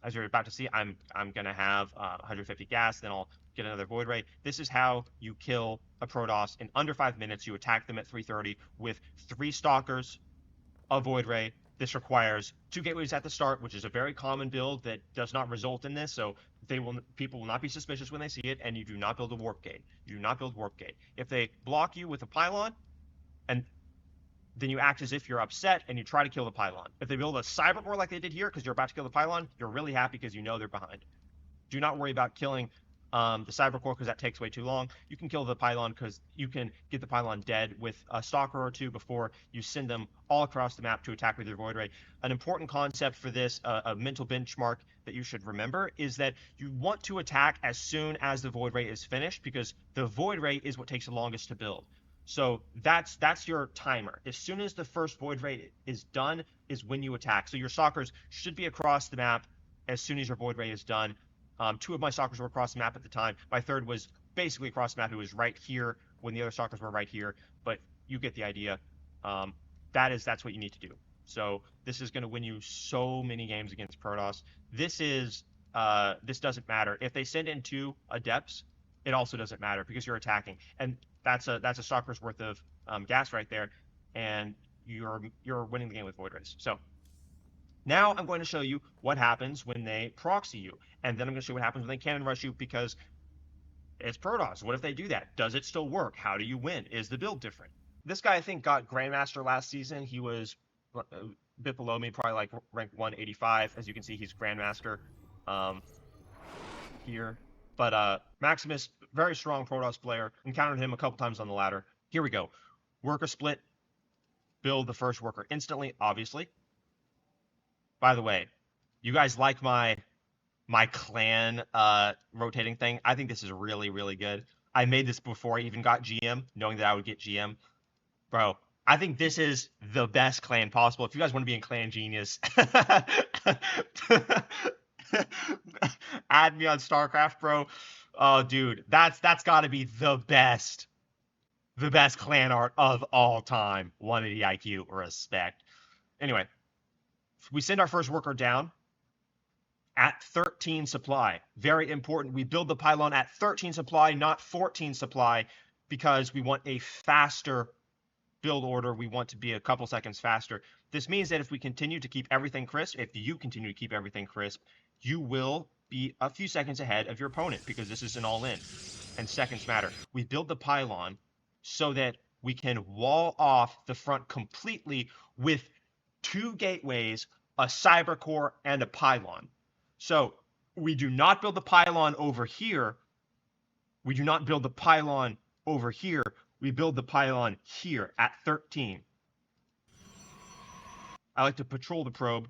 As you're about to see, I'm going to have 150 gas, then I'll get another Void Ray. This is how you kill a Protoss in under 5 minutes. You attack them at 3:30 with 3 Stalkers, a Void Ray. This requires 2 Gateways at the start, which is a very common build that does not result in this, so people will not be suspicious when they see it, and you do not build a Warp Gate. You do not build Warp Gate. If they block you with a Pylon, and then you act as if you're upset and you try to kill the pylon. If they build a Cyber Core like they did here because you're about to kill the pylon, you're really happy because you know they're behind. Do not worry about killing the Cyber Core because that takes way too long. You can kill the pylon because you can get the pylon dead with a Stalker or 2 before you send them all across the map to attack with your Void Ray. An important concept for this, a mental benchmark that you should remember, is that you want to attack as soon as the Void Ray is finished because the Void Ray is what takes the longest to build. So that's your timer. As soon as the first Void Ray is done is when you attack. So your Stalkers should be across the map as soon as your Void Ray is done. 2 of my Stalkers were across the map at the time. My third was basically across the map. It was right here when the other Stalkers were right here. But you get the idea. That's what you need to do. So this is going to win you so many games against Protoss. This doesn't matter. If they send in 2 Adepts, it also doesn't matter because you're attacking. And that's a Stalker's worth of gas right there, and you're winning the game with Void Rays. So now I'm going to show you what happens when they proxy you, and then I'm going to show you what happens when they cannon rush you because it's Protoss. What if they do that? Does it still work? How do you win? Is the build different? This guy I think got Grandmaster last season. He was a bit below me, probably like rank 185. As you can see, he's Grandmaster here. But Maximus, very strong Protoss player. Encountered him a couple times on the ladder. Here we go. Worker split. Build the first worker instantly, obviously. By the way, you guys like my clan rotating thing? I think this is really, really good. I made this before I even got GM, knowing that I would get GM. Bro, I think this is the best clan possible. If you guys want to be in Clan Genius, add me on StarCraft, bro. Oh, dude, that's got to be the best clan art of all time. 180 IQ, respect. Anyway, we send our first worker down at 13 supply. Very important. We build the pylon at 13 supply, not 14 supply, because we want a faster build order, we want to be a couple seconds faster. This means that if we continue to keep everything crisp, if you continue to keep everything crisp, you will be a few seconds ahead of your opponent because this is an all-in, and seconds matter. We build the pylon so that we can wall off the front completely with 2 gateways, a cyber core, and a pylon. So we do not build the pylon over here. We do not build the pylon over here. We build the pylon here at 13. I like to patrol the probe.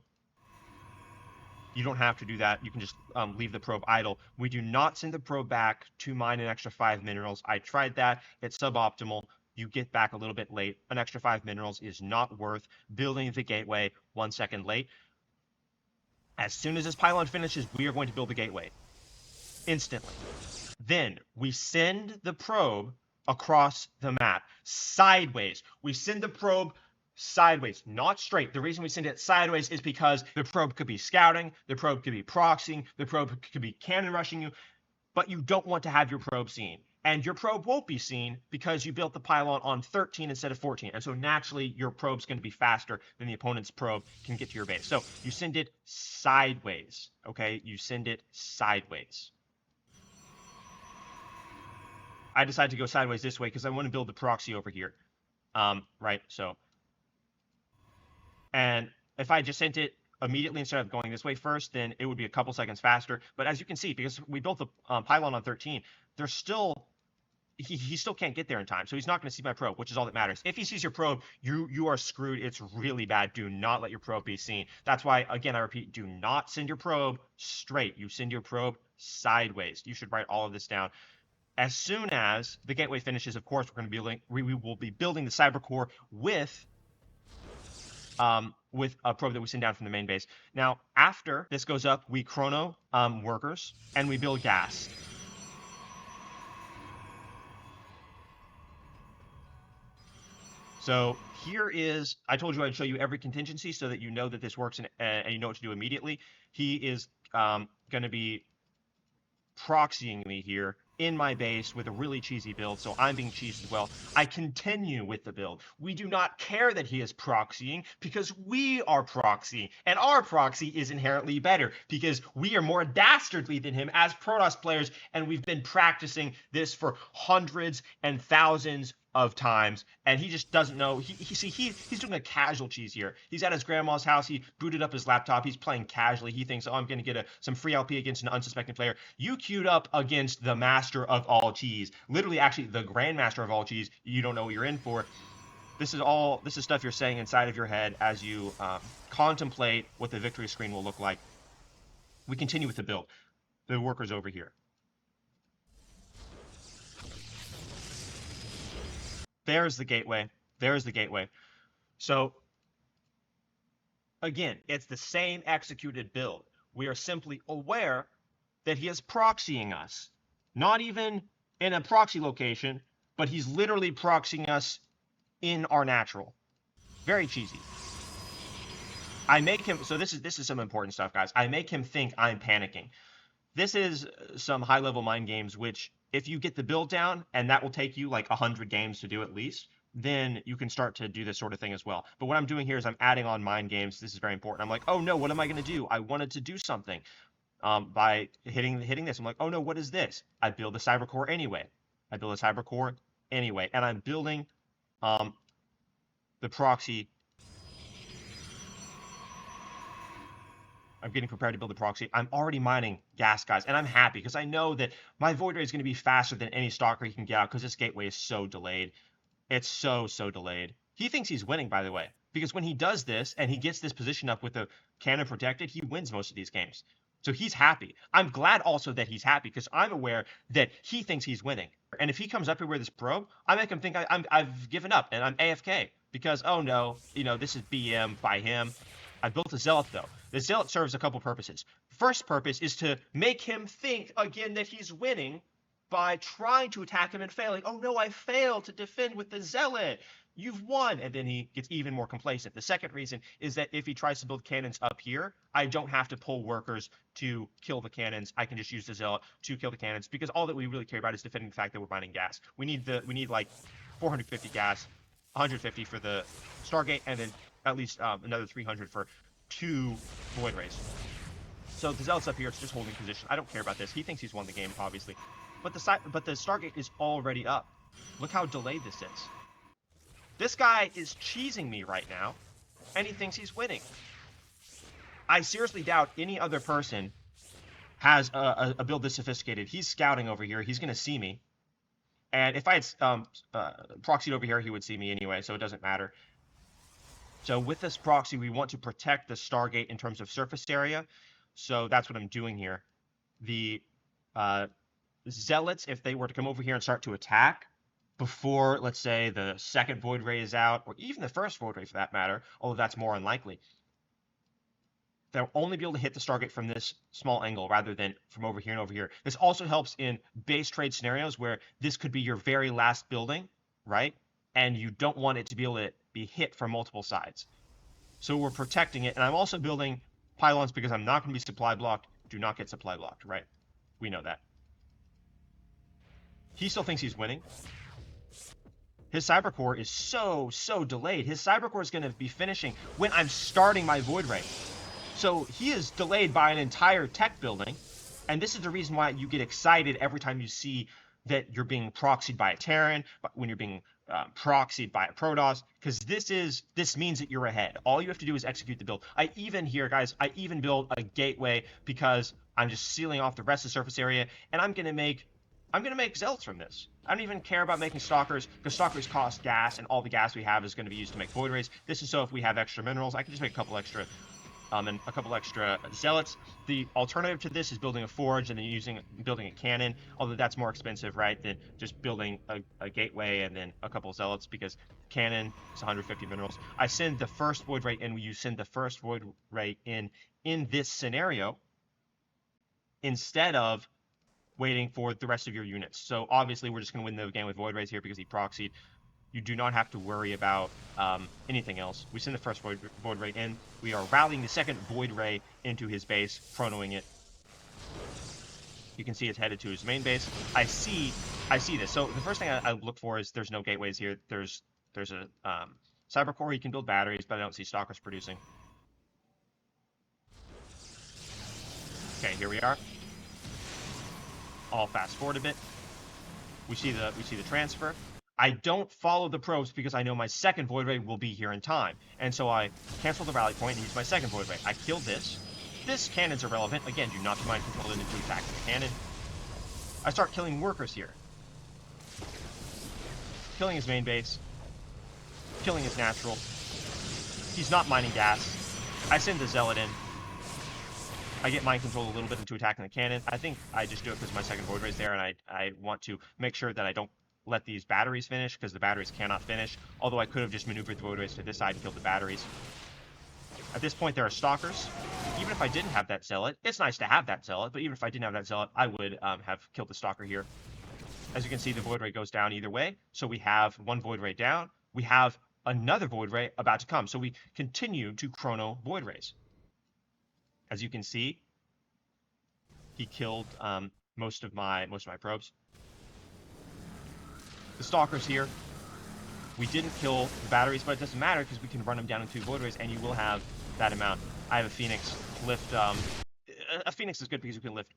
You don't have to do that. You can just leave the probe idle. We do not send the probe back to mine an extra 5 minerals. I tried that. It's suboptimal. You get back a little bit late. An extra 5 minerals is not worth building the gateway 1 second late. As soon as this pylon finishes, we are going to build the gateway instantly. Then we send the probe across the map sideways. We send the probe sideways, not straight. The reason we send it sideways is because the probe could be scouting, the probe could be proxying, the probe could be cannon rushing you, but you don't want to have your probe seen. And your probe won't be seen because you built the pylon on 13 instead of 14. And so naturally, your probe's going to be faster than the opponent's probe can get to your base. So you send it sideways, okay? You send it sideways. I decided to go sideways this way because I want to build the proxy over here, right? So, and if I just sent it immediately instead of going this way first, then it would be a couple seconds faster. But as you can see, because we built the pylon on 13, there's still, he still can't get there in time. So he's not going to see my probe, which is all that matters. If he sees your probe, you are screwed. It's really bad. Do not let your probe be seen. That's why, again, I repeat, do not send your probe straight. You send your probe sideways. You should write all of this down. As soon as the gateway finishes, of course, we will be building the cyber core with a probe that we send down from the main base. Now, after this goes up, we chrono workers and we build gas. So here is, I told you I'd show you every contingency so that you know that this works and you know what to do immediately. He is going to be proxying me here in my base with a really cheesy build, so I'm being cheesed as well. I continue with the build. We do not care that he is proxying because we are proxying, and our proxy is inherently better because we are more dastardly than him as Protoss players, and we've been practicing this for hundreds and thousands of times, and he just doesn't know. He's doing a casual cheese here. He's at his grandma's house. He booted up his laptop. He's playing casually. He thinks, oh, I'm going to get some free LP against an unsuspecting player. You queued up against the master of all cheese. Literally, actually, the grandmaster of all cheese. You don't know what you're in for. This is stuff you're saying inside of your head as you contemplate what the victory screen will look like. We continue with the build. The worker's over here. There's the gateway. There's the gateway. So, again, it's the same executed build. We are simply aware that he is proxying us. Not even in a proxy location, but he's literally proxying us in our natural. Very cheesy. I make him, so this is some important stuff, guys. I make him think I'm panicking. This is some high-level mind games, which if you get the build down, and that will take you like 100 games to do at least, then you can start to do this sort of thing as well. But what I'm doing here is I'm adding on mind games. This is very important. I'm like, oh no, what am I going to do? I wanted to do something by hitting this. I'm like, oh no, what is this? I build a cyber core anyway. I build a cyber core anyway, and I'm building the proxy. I'm getting prepared to build a proxy. I'm already mining gas, guys, and I'm happy because I know that my void rate is going to be faster than any stalker he can get out because this gateway is so delayed. It's so delayed. He thinks he's winning, by the way, because when he does this and he gets this position up with the cannon protected, he wins most of these games. So he's happy. I'm glad also that he's happy because I'm aware that he thinks he's winning. And if he comes up here with this probe, I make him think I've given up and I'm AFK because, oh no, this is BM by him. I built a Zealot, though. The Zealot serves a couple purposes. First purpose is to make him think, again, that he's winning by trying to attack him and failing. Oh, no, I failed to defend with the Zealot. You've won. And then he gets even more complacent. The second reason is that if he tries to build cannons up here, I don't have to pull workers to kill the cannons. I can just use the Zealot to kill the cannons because all that we really care about is defending the fact that we're mining gas. We need like 450 gas. 150 for the Stargate, and then at least another 300 for 2 Void Rays. So the Zealot's up here, it's just holding position. I don't care about this. He thinks he's won the game, obviously. But the Stargate is already up. Look how delayed this is. This guy is cheesing me right now, and he thinks he's winning. I seriously doubt any other person has a build this sophisticated. He's scouting over here. He's going to see me. And if I had proxied over here, he would see me anyway, so it doesn't matter. So with this proxy, we want to protect the Stargate in terms of surface area. So that's what I'm doing here. The Zealots, if they were to come over here and start to attack before, let's say, the second Void Ray is out, or even the first Void Ray for that matter, although that's more unlikely, they'll only be able to hit the Stargate from this small angle rather than from over here and over here. This also helps in base trade scenarios where this could be your very last building, right? And you don't want it to be able to be hit from multiple sides. So we're protecting it. And I'm also building pylons because I'm not going to be supply blocked. Do not get supply blocked, right? We know that. He still thinks he's winning. His Cyber Core is so delayed. His Cyber Core is going to be finishing when I'm starting my Void Ray. So he is delayed by an entire tech building, and this is the reason why you get excited every time you see that you're being proxied by a Terran, when you're being proxied by a Protoss, because this means that you're ahead. All you have to do is execute the build. I even build a gateway because I'm just sealing off the rest of the surface area, and I'm gonna make Zealots from this. I don't even care about making Stalkers, because Stalkers cost gas, and all the gas we have is going to be used to make Void Rays. This is so if we have extra minerals, I can just make a couple extra Zealots. The alternative to this is building a forge and then building a cannon, although that's more expensive, right, than just building a gateway and then a couple Zealots, because cannon is 150 minerals. I send the first Void Ray in, you send the first Void Ray in this scenario, instead of waiting for the rest of your units. So obviously we're just going to win the game with Void Rays here because he proxied. You do not have to worry about anything else. We send the first Void Ray in. We are rallying the second Void Ray into his base, chronoing it. You can see it's headed to his main base. I see this. So the first thing I look for is there's no gateways here. There's a Cyber Core. You can build batteries, but I don't see Stalkers producing. Okay, here we are. I'll fast forward a bit. We see the transfer. I don't follow the probes because I know my second Void Ray will be here in time. And so I cancel the rally point and use my second Void Ray. I kill this. This cannon's irrelevant. Again, do not mind controlling it into attack the cannon. I start killing workers here. Killing his main base. Killing his natural. He's not mining gas. I send the Zealot in. I get mind control a little bit into attacking the cannon. I think I just do it because my second Void Ray's there, and I want to make sure that I don't let these batteries finish, because the batteries cannot finish, although I could have just maneuvered the Void Rays to this side and killed the batteries. At this point, there are Stalkers. Even if I didn't have that Zealot, it's nice to have that Zealot, but even if I didn't have that Zealot, I would have killed the Stalker here. As you can see, the Void Ray goes down either way, so we have one Void Ray down. We have another Void Ray about to come, so we continue to chrono Void Rays. As you can see, he killed most of my probes. The Stalker's here. We didn't kill the batteries, but it doesn't matter because we can run them down into Void Rays, and you will have that amount. I have a Phoenix lift. A Phoenix is good because you can lift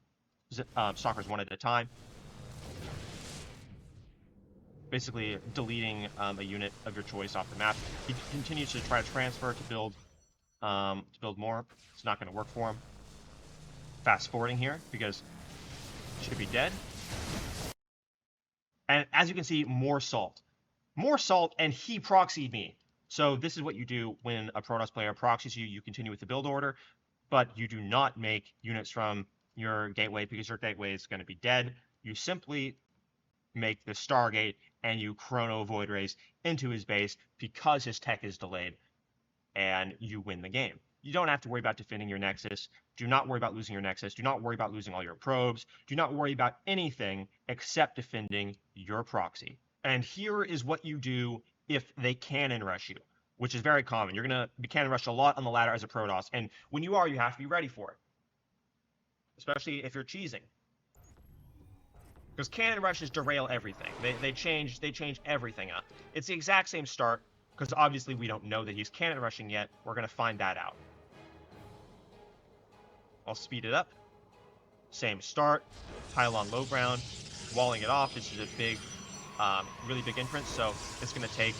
Stalkers one at a time. Basically, deleting a unit of your choice off the map. He continues to try to transfer to build more. It's not going to work for him. Fast forwarding here because he should be dead. And as you can see, more salt, and he proxied me. So this is what you do when a Protoss player proxies you. You continue with the build order, but you do not make units from your gateway because your gateway is going to be dead. You simply make the Stargate and you chrono Void Rays into his base because his tech is delayed, and you win the game. You don't have to worry about defending your Nexus. Do not worry about losing your Nexus. Do not worry about losing all your probes. Do not worry about anything except defending your proxy. And here is what you do if they cannon rush you, which is very common. You're going to be cannon rushed a lot on the ladder as a Protoss. And when you are, you have to be ready for it, especially if you're cheesing. Because cannon rushes derail everything. They change everything up. It's the exact same start, because obviously we don't know that he's cannon rushing yet. We're going to find that out. I'll speed it up. Same start. Pylon low ground. Walling it off. This is a big, really big entrance, so it's going to take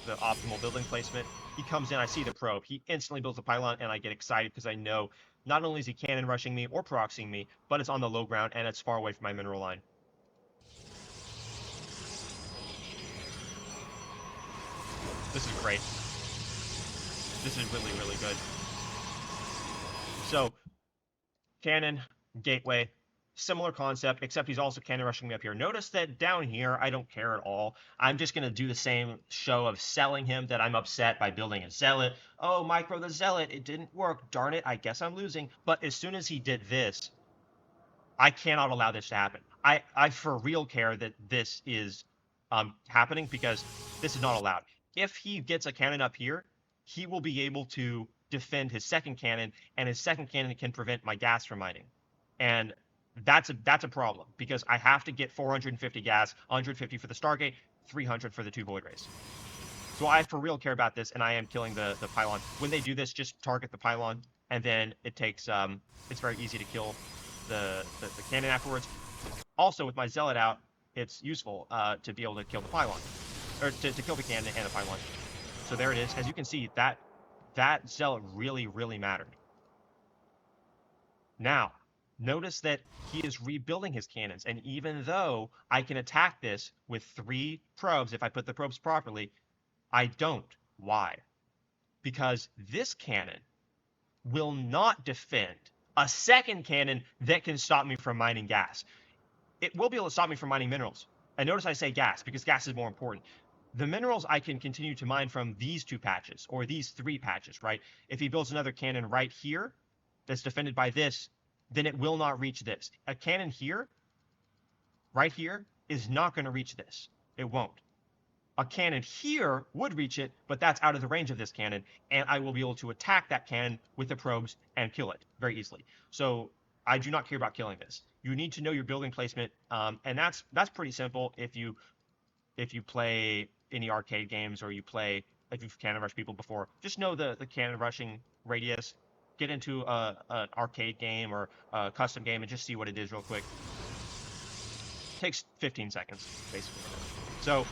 the optimal building placement. He comes in, I see the probe. He instantly builds a pylon, and I get excited because I know not only is he cannon rushing me or proxying me, but it's on the low ground, and it's far away from my mineral line. This is great. This is really, really good. So, cannon, gateway, similar concept, except he's also cannon rushing me up here. Notice that down here, I don't care at all. I'm just going to do the same show of selling him that I'm upset by building a zealot. Oh, micro the zealot, it didn't work. Darn it, I guess I'm losing. But as soon as he did this, I cannot allow this to happen. I for real care that this is happening because this is not allowed. If he gets a cannon up here, he will be able to defend his second cannon, and his second cannon can prevent my gas from mining. And that's a problem because I have to get 450 gas, 150 for the Stargate, 300 for the 2 Void Rays. So I for real care about this, and I am killing the pylon. When they do this, just target the pylon, and then it takes it's very easy to kill the cannon afterwards. Also, with my zealot out, it's useful to be able to kill the pylon, or to kill the cannon and the pylon. So there it is. As you can see, that zealot really, really mattered. Now, notice that he is rebuilding his cannons, and even though I can attack this with 3 probes if I put the probes properly, I don't. Why? Because this cannon will not defend a second cannon that can stop me from mining gas. It will be able to stop me from mining minerals. And notice I say gas, because gas is more important. The minerals I can continue to mine from these 2 patches, or these 3 patches, right? If he builds another cannon right here, that's defended by this, then it will not reach this. A cannon here, right here, is not going to reach this. It won't. A cannon here would reach it, but that's out of the range of this cannon, and I will be able to attack that cannon with the probes and kill it very easily. So I do not care about killing this. You need to know your building placement, and that's pretty simple if you play any arcade games or if you've cannon rushed people before. Just know the cannon rushing radius. Get into an arcade game or a custom game and just see what it is real quick. Takes 15 seconds, basically. So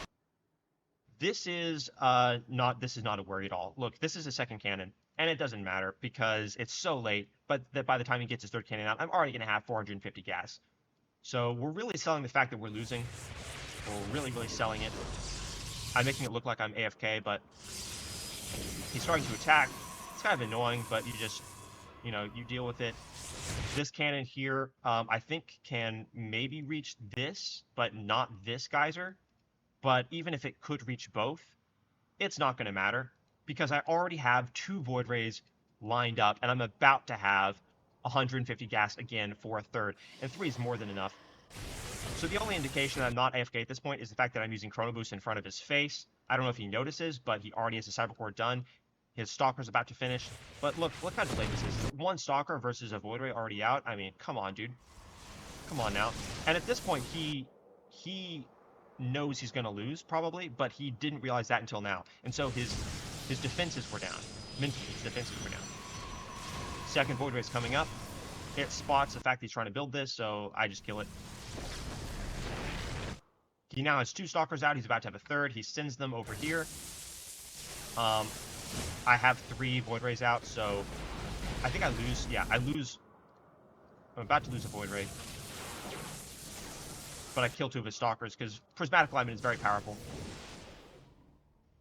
this is not a worry at all. Look, this is a second cannon, and it doesn't matter because it's so late, but that by the time he gets his third cannon out, I'm already going to have 450 gas. So we're really selling the fact that we're losing. We're really, really selling it. I'm making it look like I'm AFK, but he's starting to attack. It's kind of annoying, but you just, you deal with it. This cannon here, I think can maybe reach this, but not this geyser. But even if it could reach both, it's not going to matter because I already have 2 Void Rays lined up, and I'm about to have 150 gas again for a third, and 3 is more than enough. So the only indication that I'm not AFK at this point is the fact that I'm using Chrono Boost in front of his face. I don't know if he notices, but he already has a Cyber Core done. His Stalker's about to finish. But look how delayed this is. 1 Stalker versus a Void Ray already out. I mean, come on, dude. Come on now. And at this point, he knows he's going to lose, probably, but he didn't realize that until now. And so his defenses were down. Mentally, his defenses were down. Second Void Ray's coming up. It spots the fact that he's trying to build this, so I just kill it. He now has 2 Stalkers out. He's about to have a third. He sends them over here. I have 3 Void Rays out, so I think I lose. Yeah, I lose. I'm about to lose a Void Ray. But I kill 2 of his Stalkers because Prismatic Alignment is very powerful.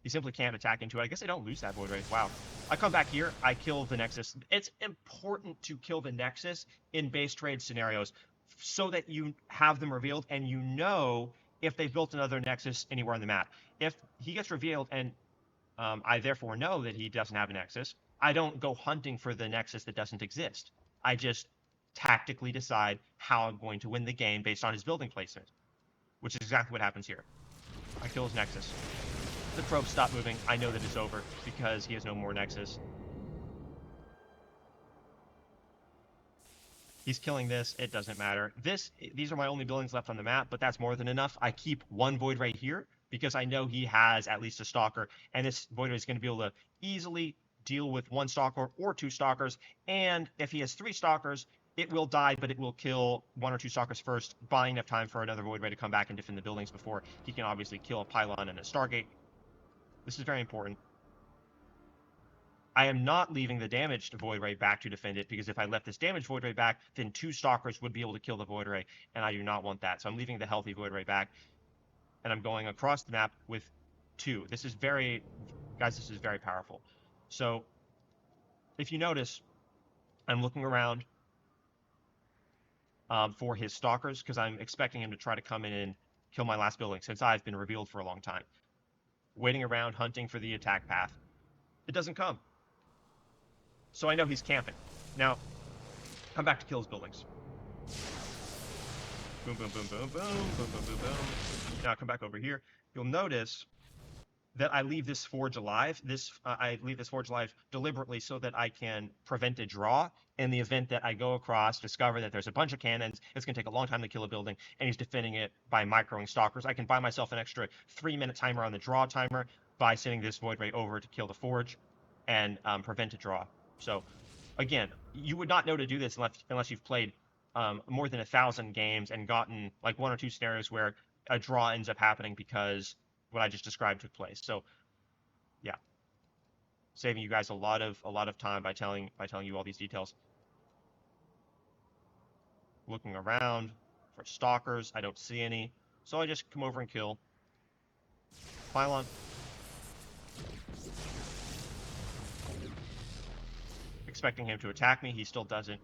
He simply can't attack into it. I guess I don't lose that Void Ray. Wow. I come back here. I kill the Nexus. It's important to kill the Nexus in base trade scenarios so that you have them revealed and you know if they've built another Nexus anywhere on the map. If he gets revealed and I therefore know that he doesn't have a Nexus, I don't go hunting for the Nexus that doesn't exist. I just tactically decide how I'm going to win the game based on his building placement, which is exactly what happens here. I kill his Nexus. The probes stop moving. I know that it's over because he has no more Nexus. He's killing this. It doesn't matter. These are my only buildings left on the map, but that's more than enough. I keep one Void Ray here because I know he has at least a Stalker, and this Void Ray is going to be able to easily deal with one Stalker or two Stalkers. And if he has three Stalkers, it will die, but it will kill one or two Stalkers first, buying enough time for another Void Ray to come back and defend the buildings before he can obviously kill a Pylon and a Stargate. This is very important. I am not leaving the damaged Void Ray back to defend it, because if I left this damaged Void Ray back, then two Stalkers would be able to kill the Void Ray, and I do not want that. So I'm leaving the healthy Void Ray back, and I'm going across the map with two. This is very, guys, this is very powerful. So if you notice, I'm looking around for his Stalkers, because I'm expecting him to try to come in and kill my last building, since I've been revealed for a long time. Waiting around, hunting for the attack path. It doesn't come. So I know he's camping. Now, come back to kill his buildings. Boom, boom, boom, boom, boom, boom, boom, boom, boom. Now come back over here. You'll notice that I leave this forge alive. I leave this forge alive deliberately so that I can prevent a draw in the event that I go across, discover that there's a bunch of cannons. It's going to take a long time to kill a building, and he's defending it by microing Stalkers. I can buy myself an extra 3-minute timer on the draw timer by sending this Void Ray over to kill the forge and prevent a draw. So, again, you would not know to do this unless you've played more than 1,000 games and gotten like one or two scenarios where a draw ends up happening because what I just described took place. So, yeah, saving you guys a lot of time by telling you all these details. Looking around for Stalkers, I don't see any, so I just come over and kill. Pylon. Expecting him to attack me, he still doesn't.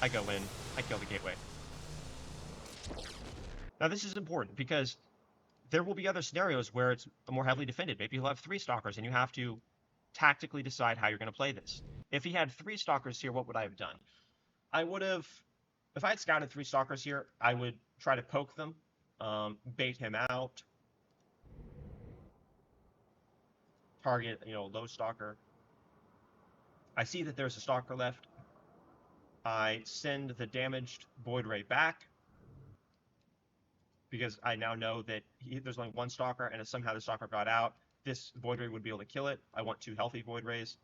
I go in, I kill the gateway. Now this is important because there will be other scenarios where it's more heavily defended. Maybe you'll have 3 Stalkers and you have to tactically decide how you're going to play this. If he had 3 Stalkers here, what would I have done? I would have, if I had scouted 3 Stalkers here, I would try to poke them, bait him out, target, low Stalker. I see that there's a Stalker left. I send the damaged Void Ray back, because I now know that there's only 1 Stalker, and if somehow the Stalker got out, this Void Ray would be able to kill it. I want 2 healthy Void Rays,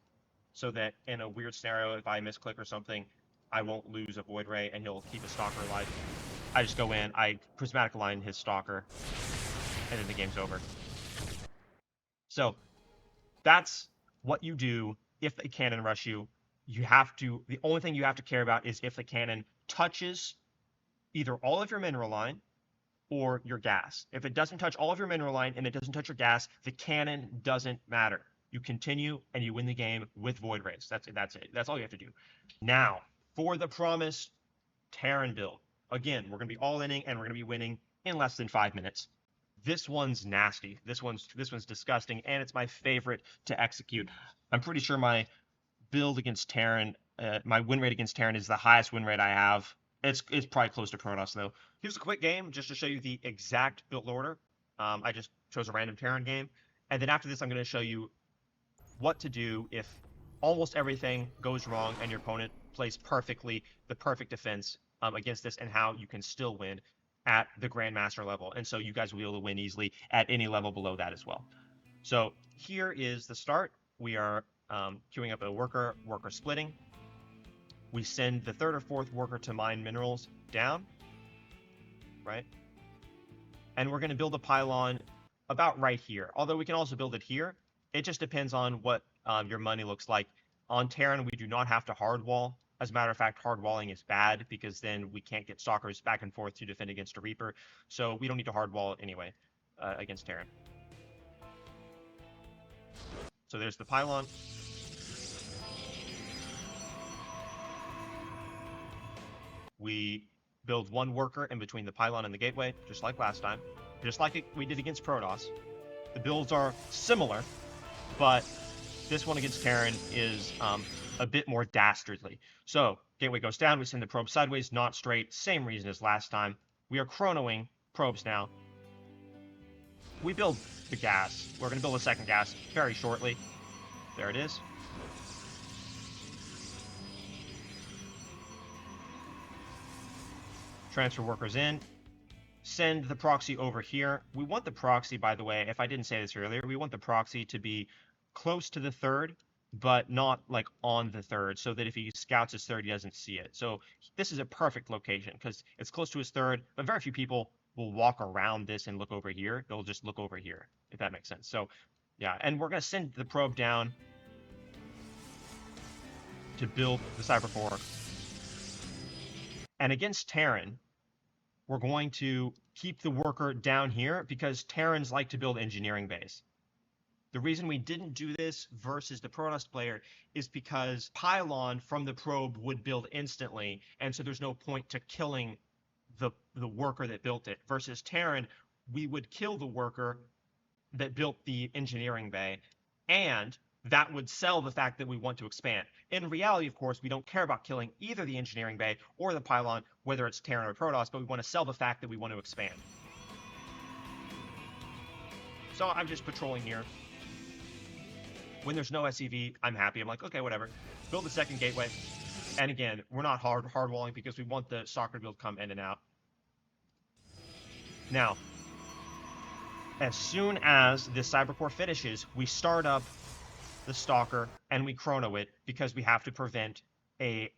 so that in a weird scenario, if I misclick or something, I won't lose a Void Ray, and he'll keep a Stalker alive. I just go in, I prismatic align his Stalker, and then the game's over. So, that's what you do if they cannon rush you. The only thing you have to care about is if the cannon touches either all of your mineral line or your gas. If it doesn't touch all of your mineral line and it doesn't touch your gas, the cannon doesn't matter. You continue and you win the game with Void Rays. That's it. That's all you have to do. Now, for the promised Terran build. Again, we're going to be all-inning and we're going to be winning in less than 5 minutes. This one's nasty. This one's disgusting, and it's my favorite to execute. I'm pretty sure my build against Terran, my win rate against Terran is the highest win rate I have. It's probably close to Protoss, though. Here's a quick game just to show you the exact build order. I just chose a random Terran game. And then after this, I'm going to show you what to do if almost everything goes wrong and your opponent plays perfectly, the perfect defense against this, and how you can still win at the Grandmaster level. And so you guys will be able to win easily at any level below that as well. So here is the start. We are queuing up a worker splitting. We send the 3rd or 4th worker to mine minerals down, right? And we're going to build a pylon about right here. Although we can also build it here. It just depends on what your money looks like. On Terran, we do not have to hard wall. As a matter of fact, hard walling is bad because then we can't get Stalkers back and forth to defend against a Reaper. So we don't need to hard wall it anyway against Terran. So there's the pylon. We build 1 worker in between the pylon and the gateway, just like last time. Just like we did against Protoss. The builds are similar, but this one against Terran is a bit more dastardly. So, gateway goes down, we send the probe sideways, not straight, same reason as last time. We are chronoing probes now. We build the gas. We're going to build a 2nd gas very shortly. There it is. transfer workers in, send the proxy over here. We want the proxy, by the way, if I didn't say this earlier, we want the proxy to be close to the third, but not like on the third, so that if he scouts his third, he doesn't see it. So this is a perfect location because it's close to his third, but very few people will walk around this and look over here. They'll just look over here, if that makes sense. So yeah, and we're going to send the probe down to build the Cyber Core. And against Terran, we're going to keep the worker down here because Terrans like to build engineering base. The reason we didn't do this versus the Protoss player is because Pylon from the probe would build instantly, and so there's no point to killing the worker that built it. Versus Terran, we would kill the worker that built the engineering bay, and that would sell the fact that we want to expand. In reality, of course, we don't care about killing either the engineering bay or the pylon, whether it's Terran or Protoss, but we want to sell the fact that we want to expand. So I'm just patrolling here. When there's no SCV, I'm happy. I'm like, okay, whatever. Build the second gateway. And again, we're not hardwalling because we want the soccer build to come in and out. Now, as soon as this Cybercore finishes, we start up the Stalker and we chrono it because we have to prevent a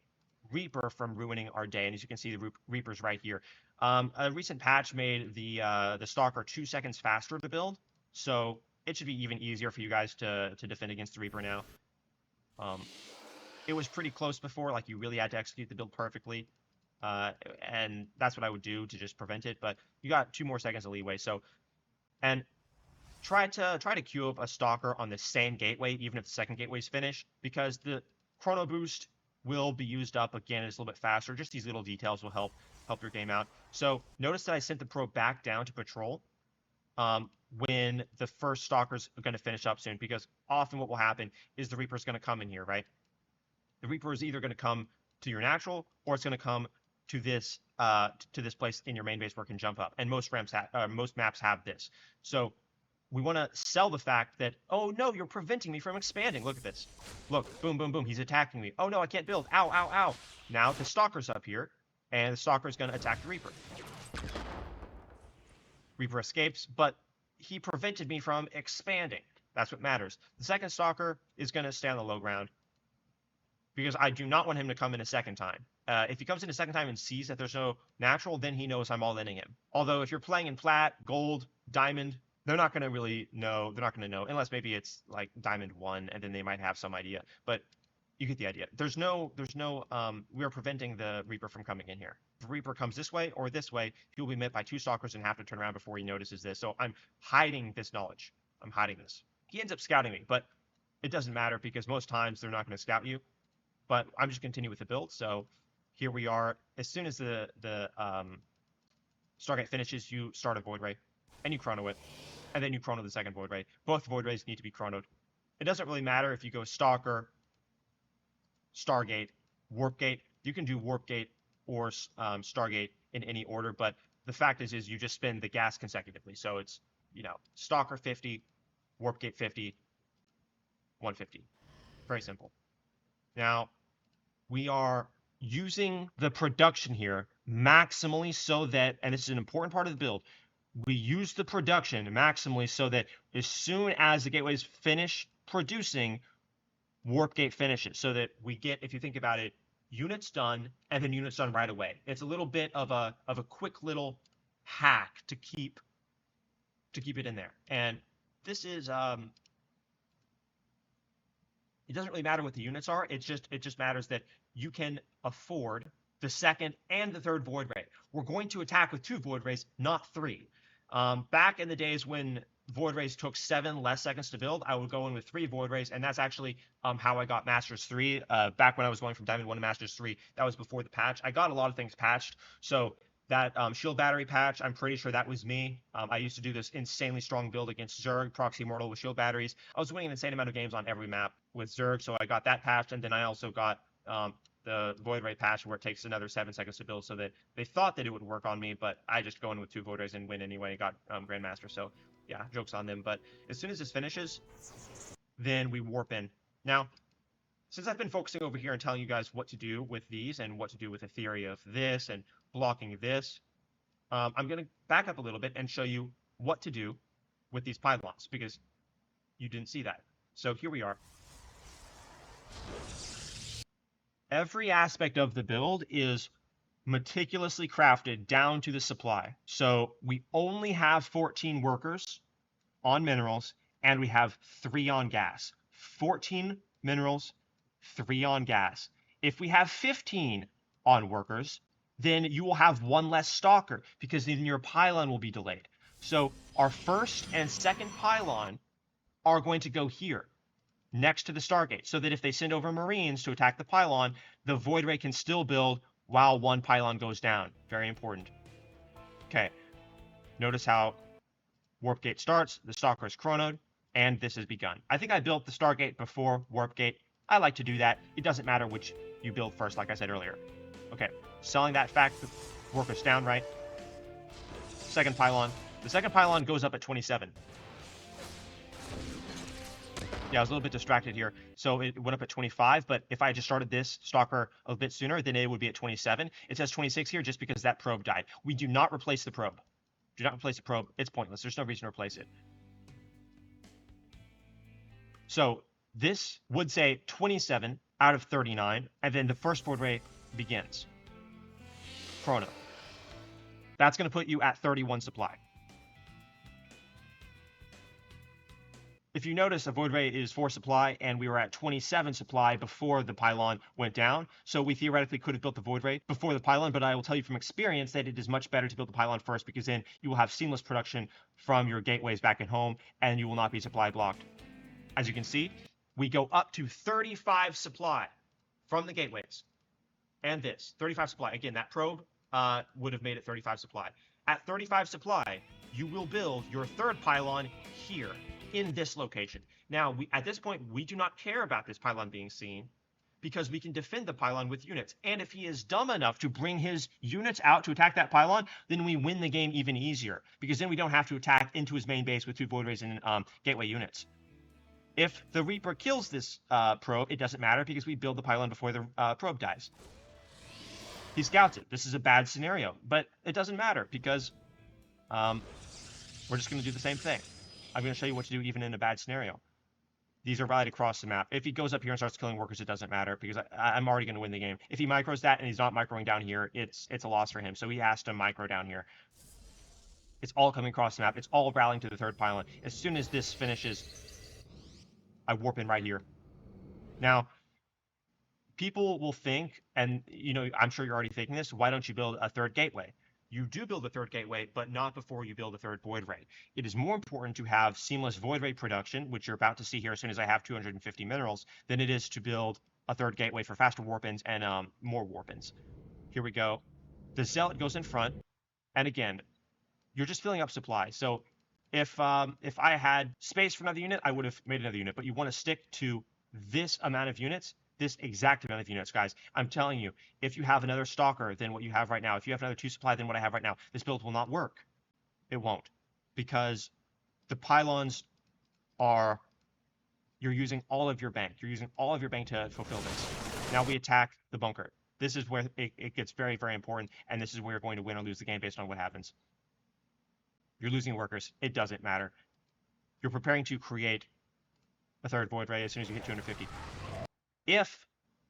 Reaper from ruining our day. And as you can see, the Reaper's right here. A recent patch made the Stalker 2 seconds faster to build, so it should be even easier for you guys to defend against the Reaper now. It was pretty close before, like you really had to execute the build perfectly, and that's what I would do to just prevent it. But you got 2 more seconds of leeway, so. And try to queue up a Stalker on the same gateway, even if the second gateway is finished, because the chrono boost will be used up again. It's a little bit faster. Just these little details will help your game out. So notice that I sent the probe back down to patrol when the first Stalker's going to finish up soon, because often what will happen is the Reaper's going to come in here, right? The Reaper is either going to come to your natural, or it's going to come to this place in your main base where it can jump up. And most maps have this. So we want to sell the fact that, oh no, you're preventing me from expanding. Look at this. Look, boom, boom, boom. He's attacking me. Oh no, I can't build. Ow, ow, ow. Now the Stalker's up here, and the Stalker is going to attack the Reaper. Reaper escapes, but he prevented me from expanding. That's what matters. The second Stalker is going to stay on the low ground because I do not want him to come in a second time. If he comes in a second time and sees that there's no natural, then he knows I'm all-inning him. Although if you're playing in plat, gold, diamond, they're not going to really know. They're not going to know unless maybe it's like Diamond 1, and then they might have some idea. But you get the idea. There's no. We are preventing the Reaper from coming in here. If the Reaper comes this way or this way, he will be met by 2 Stalkers and have to turn around before he notices this. So I'm hiding this knowledge. I'm hiding this. He ends up scouting me, but it doesn't matter because most times they're not going to scout you. But I'm just continue with the build. So here we are. As soon as the Stargate finishes, you start a Void Ray, and you chrono it. And then you chrono the second Void Ray. Both Void Rays need to be chronoed. It doesn't really matter if you go Stalker, Stargate, Warp Gate. You can do Warp Gate or Stargate in any order, but the fact is you just spin the gas consecutively. So it's, Stalker 50, Warp Gate 50, 150. Very simple. Now, we are using the production here maximally so that, and this is an important part of the build, we use the production maximally so that as soon as the gateways finish producing, Warp Gate finishes, so that we get, if you think about it, units done and then units done right away. It's a little bit of a quick little hack to keep it in there. And this is it doesn't really matter what the units are. It just matters that you can afford the second and the third Void Ray. We're going to attack with 2 Void Rays, not 3. Back in the days when Void Rays took 7 less seconds to build, I would go in with 3 Void Rays, and that's actually how I got Masters 3. Back when I was going from Diamond 1 to Masters 3, that was before the patch. I got a lot of things patched, so that shield battery patch, I'm pretty sure that was me. I used to do this insanely strong build against Zerg, Proxy Immortal with shield batteries. I was winning an insane amount of games on every map with Zerg, so I got that patched, and then I also got the Void Ray patch where it takes another 7 seconds to build, so that they thought that it would work on me, but I just go in with 2 Void Rays and win anyway. Got Grandmaster, so yeah, joke's on them. But as soon as this finishes, then we warp in. Now, since I've been focusing over here and telling you guys what to do with these and what to do with the theory of this and blocking this, I'm going to back up a little bit and show you what to do with these pylons, because you didn't see that. So here we are. Every aspect of the build is meticulously crafted down to the supply. So we only have 14 workers on minerals, and we have 3 on gas. 14 minerals, 3 on gas. If we have 15 on workers, then you will have 1 less stalker, because then your pylon will be delayed. So our first and second pylon are going to go here next to the Stargate, so that if they send over Marines to attack the pylon, the Void Ray can still build while 1 pylon goes down. Very important. Okay, notice how Warp Gate starts, the Stalker is chronoed, and this has begun. I think I built the Stargate before Warp Gate. I like to do that. It doesn't matter which you build first, like I said earlier. Okay, selling that fact, the worker's down, right? Second pylon. The second pylon goes up at 27. Yeah, I was a little bit distracted here. So it went up at 25, but if I just started this Stalker a bit sooner, then it would be at 27. It says 26 here just because that probe died. We do not replace the probe. Do not replace the probe. It's pointless. There's no reason to replace it. So this would say 27 out of 39, and then the first Void Ray begins. Chrono. That's going to put you at 31 supply. If you notice, a Void Ray is 4 supply, and we were at 27 supply before the pylon went down. So we theoretically could have built the Void Ray before the pylon, but I will tell you from experience that it is much better to build the pylon first, because then you will have seamless production from your gateways back at home, and you will not be supply blocked. As you can see, we go up to 35 supply from the gateways. And this, 35 supply. Again, that probe would have made it 35 supply. At 35 supply, you will build your third pylon here, in this location. Now, at this point, we do not care about this pylon being seen, because we can defend the pylon with units. And if he is dumb enough to bring his units out to attack that pylon, then we win the game even easier, because then we don't have to attack into his main base with 2 Void Rays and gateway units. If the Reaper kills this probe, it doesn't matter, because we build the pylon before the probe dies. He scouts it. This is a bad scenario, but it doesn't matter, because we're just going to do the same thing. I'm going to show you what to do even in a bad scenario. These are right across the map. If he goes up here and starts killing workers, it doesn't matter, because I'm already going to win the game. If he micros that and he's not microing down here, it's a loss for him. So he has to micro down here. It's all coming across the map. It's all rallying to the third pylon. As soon as this finishes, I warp in right here. Now, people will think, and I'm sure you're already thinking this, why don't you build a third gateway? You do build a third gateway, but not before you build a third Void Ray. It is more important to have seamless Void Ray production, which you're about to see here as soon as I have 250 minerals, than it is to build a third gateway for faster warp-ins and more warp-ins. Here we go. The Zealot goes in front, and again, you're just filling up supply. So if I had space for another unit, I would have made another unit, but you want to stick to this amount of units, this exact amount of units, guys. I'm telling you, if you have another Stalker than what you have right now, if you have another 2 supply than what I have right now, this build will not work. It won't, because the pylons are, you're using all of your bank. You're using all of your bank to fulfill this. Now we attack the bunker. This is where it gets very, very important, and this is where you're going to win or lose the game based on what happens. You're losing workers. It doesn't matter. You're preparing to create a third Void Ray as soon as you hit 250. If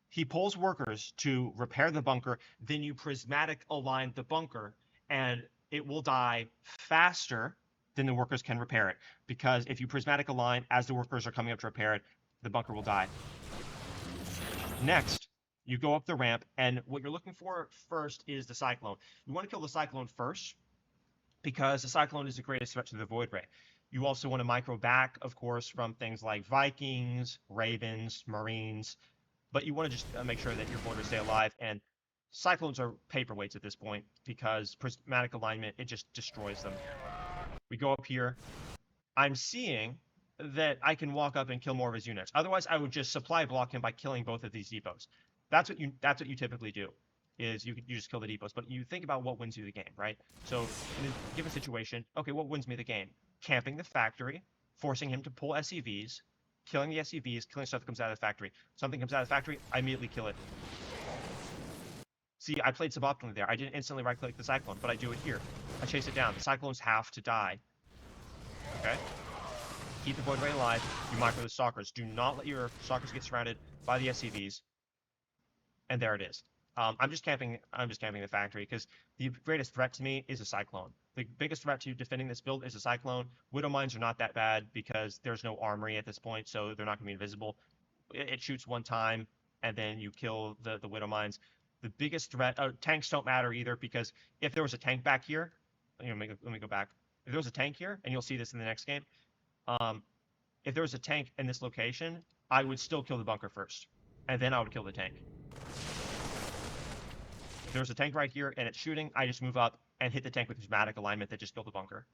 he pulls workers to repair the bunker, then you prismatic align the bunker, and it will die faster than the workers can repair it. Because if you prismatic align as the workers are coming up to repair it, the bunker will die. Next, you go up the ramp, and what you're looking for first is the Cyclone. You want to kill the Cyclone first, because the Cyclone is the greatest threat to the Void Ray. You also want to micro back, of course, from things like Vikings, Ravens, Marines, but you want to just make sure that your Void Rays stay alive, and Cyclones are paperweights at this point, because prismatic alignment, it just destroys them. We go up here. I'm seeing that I can walk up and kill more of his units. Otherwise, I would just supply block him by killing both of these depots. That's what you typically do, is you just kill the depots. But you think about what wins you the game, right? So in a given situation, okay, what wins me the game? Camping the factory, forcing him to pull SCVs, killing the SCVs, killing stuff that comes out of the factory. Something comes out of the factory, I immediately kill it. See, I played suboptimally there. I didn't instantly right-click the Cyclone, but I do it here. I chase it down. The Cyclones have to die. Okay? Keep the Void Ray alive. You micro the Stalkers. Do not let your Stalkers get surrounded by the SCVs. And there it is. I'm just camping the factory because the greatest threat to me is a Cyclone. The biggest threat to defending this build is a Cyclone. Widow Mines are not that bad because there's no armory at this point, so they're not going to be invisible. It shoots one time, and then you kill the Widow Mines. The biggest threat, tanks don't matter either, because if there was a tank back here, let me go back. If there was a tank here, and you'll see this in the next game, if there was a tank in this location, I would still kill the bunker first, and then I would kill the tank. If there's a tank right here and it's shooting, I just move up and hit the tank with prismatic alignment that just killed the bunker.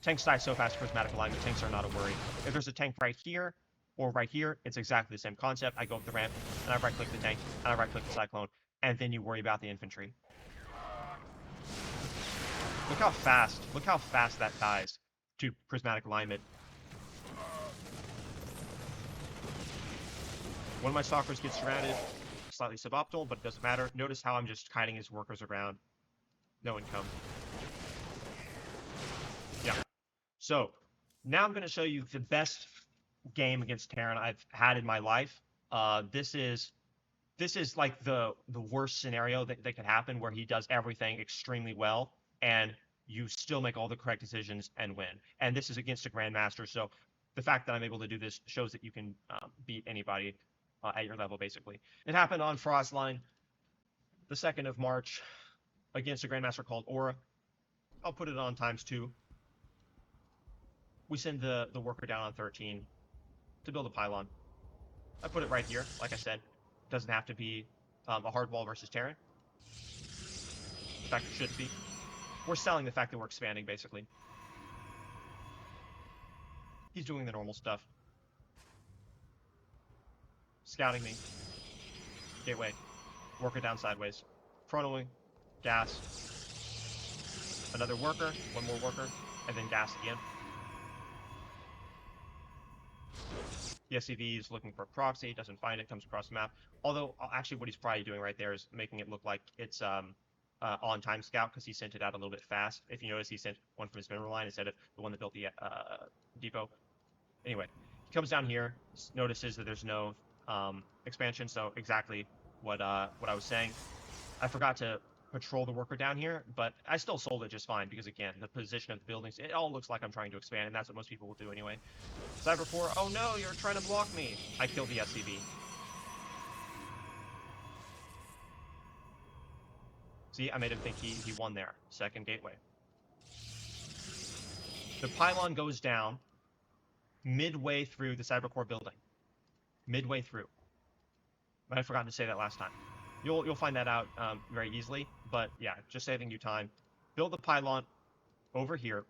Tanks die so fast with prismatic alignment, tanks are not a worry. If there's a tank right here or right here, it's exactly the same concept. I go up the ramp and I right-click the tank and I right-click the Cyclone, and then you worry about the infantry. Look how fast that dies to prismatic alignment. One of my Stalkers gets surrounded. Slightly suboptimal, but it doesn't matter. Notice how I'm just kiting his workers around. No income. Yeah. So, now I'm going to show you the best game against Terran I've had in my life. This is like the worst scenario that could happen, where he does everything extremely well, and you still make all the correct decisions and win. And this is against a Grandmaster, so the fact that I'm able to do this shows that you can beat anybody at your level, basically. It happened on Frostline, the 2nd of March, against a Grandmaster called Aura. I'll put it on ×2. We send the worker down on 13 to build a pylon. I put it right here, like I said. Doesn't have to be a hard wall versus Terran. In fact, it should be. We're selling the fact that we're expanding, basically. He's doing the normal stuff. Scouting me. Gateway. Worker down sideways. Chronoing. Gas. Another worker. One more worker. And then gas again. The SCV is looking for a proxy. Doesn't find it. Comes across the map. Although, actually, what he's probably doing right there is making it look like it's on-time scout, because he sent it out a little bit fast. If you notice, he sent one from his mineral line instead of the one that built the depot. Anyway, he comes down here. Notices that there's no expansion, so exactly what I was saying. I forgot to patrol the worker down here, but I still sold it just fine, because again, the position of the buildings, it all looks like I'm trying to expand, and that's what most people will do anyway. Cyber 4, oh no, you're trying to block me. I killed the SCV. See, I made him think he won there. Second gateway. The pylon goes down midway through the Cyber Core building. Midway through. But I forgot to say that last time. You'll find that out very easily, but yeah, just saving you time. Build the pylon over here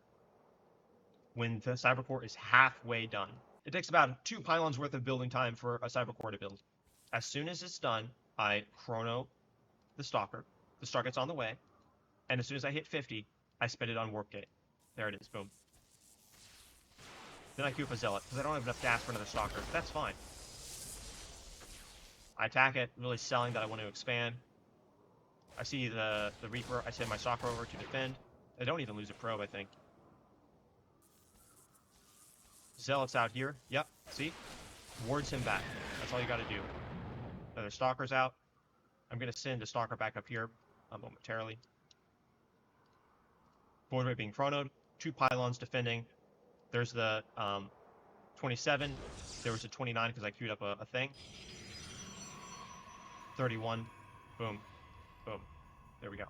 when the Cyber Core is halfway done. It takes about 2 pylons worth of building time for a Cyber Core to build. As soon as it's done, I chrono the Stalker. The star gets on the way, and as soon as I hit 50, I spend it on Warp Gate. There it is, boom. Then I queue up a Zealot, because I don't have enough gas for another Stalker. That's fine. I attack it, really selling that I want to expand. I see the Reaper, I send my Stalker over to defend. I don't even lose a probe, I think. Zealot's out here. Yep, see? Wards him back. That's all you gotta do. Another Stalker's out. I'm gonna send a Stalker back up here momentarily. Void Ray being chronoed. 2 pylons defending. There's the 27. There was a 29 because I queued up a thing. 31. Boom. Boom. There we go.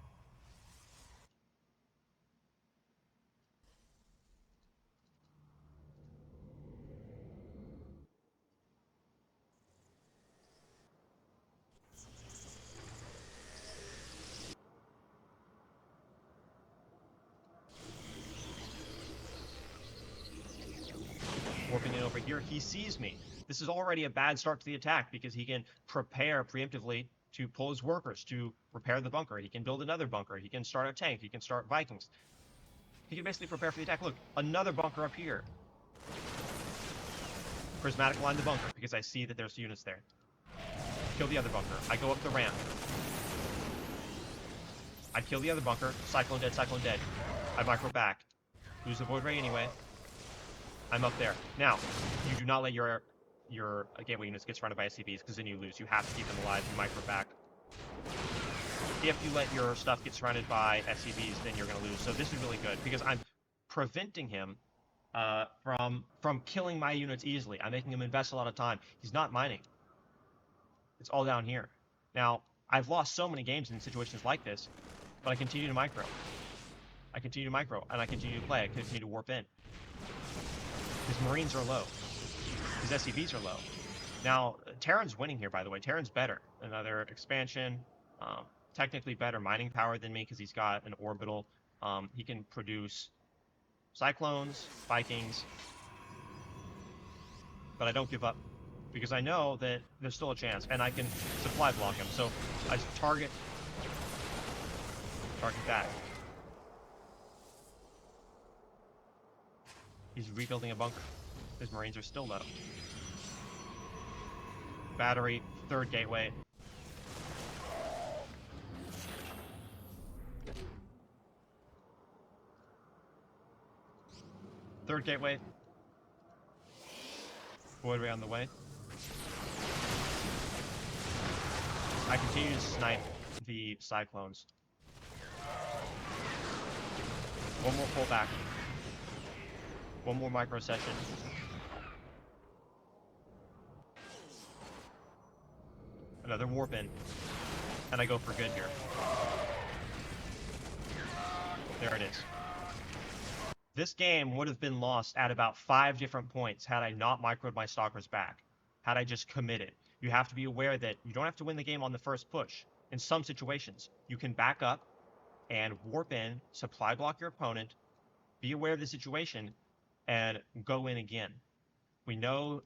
Warping in over here, he sees me. This is already a bad start to the attack, because he can prepare preemptively to pull his workers to repair the bunker. He can build another bunker. He can start a tank. He can start Vikings. He can basically prepare for the attack. Look, another bunker up here. Prismatic line the bunker because I see that there's units there. Kill the other bunker. I go up the ramp. I kill the other bunker. Cyclone dead, Cyclone dead. I micro back. Lose the Void Ray anyway. I'm up there. Now, you do not let your gateway units get surrounded by SCVs because then you lose. You have to keep them alive. You micro back. If you let your stuff get surrounded by SCVs, then you're going to lose. So this is really good because I'm preventing him from killing my units easily. I'm making him invest a lot of time. He's not mining. It's all down here. Now, I've lost so many games in situations like this, but I continue to micro. I continue to micro, and I continue to play. I continue to warp in. His Marines are low. His SCVs are low. Now, Terran's winning here, by the way. Terran's better. Another expansion. Technically better mining power than me because he's got an orbital. He can produce Cyclones, Vikings. But I don't give up because I know that there's still a chance, and I can supply block him. So I target that. He's rebuilding a bunker. His Marines are still low. Battery, third gateway. Third gateway. Void Ray on the way. I continue to snipe the Cyclones. One more pullback. One more micro session. Another warp in. And I go for good here. There it is. This game would have been lost at about 5 different points had I not microed my stalkers back. Had I just committed. You have to be aware that you don't have to win the game on the first push. In some situations, you can back up and warp in, supply block your opponent, be aware of the situation, and go in again. We know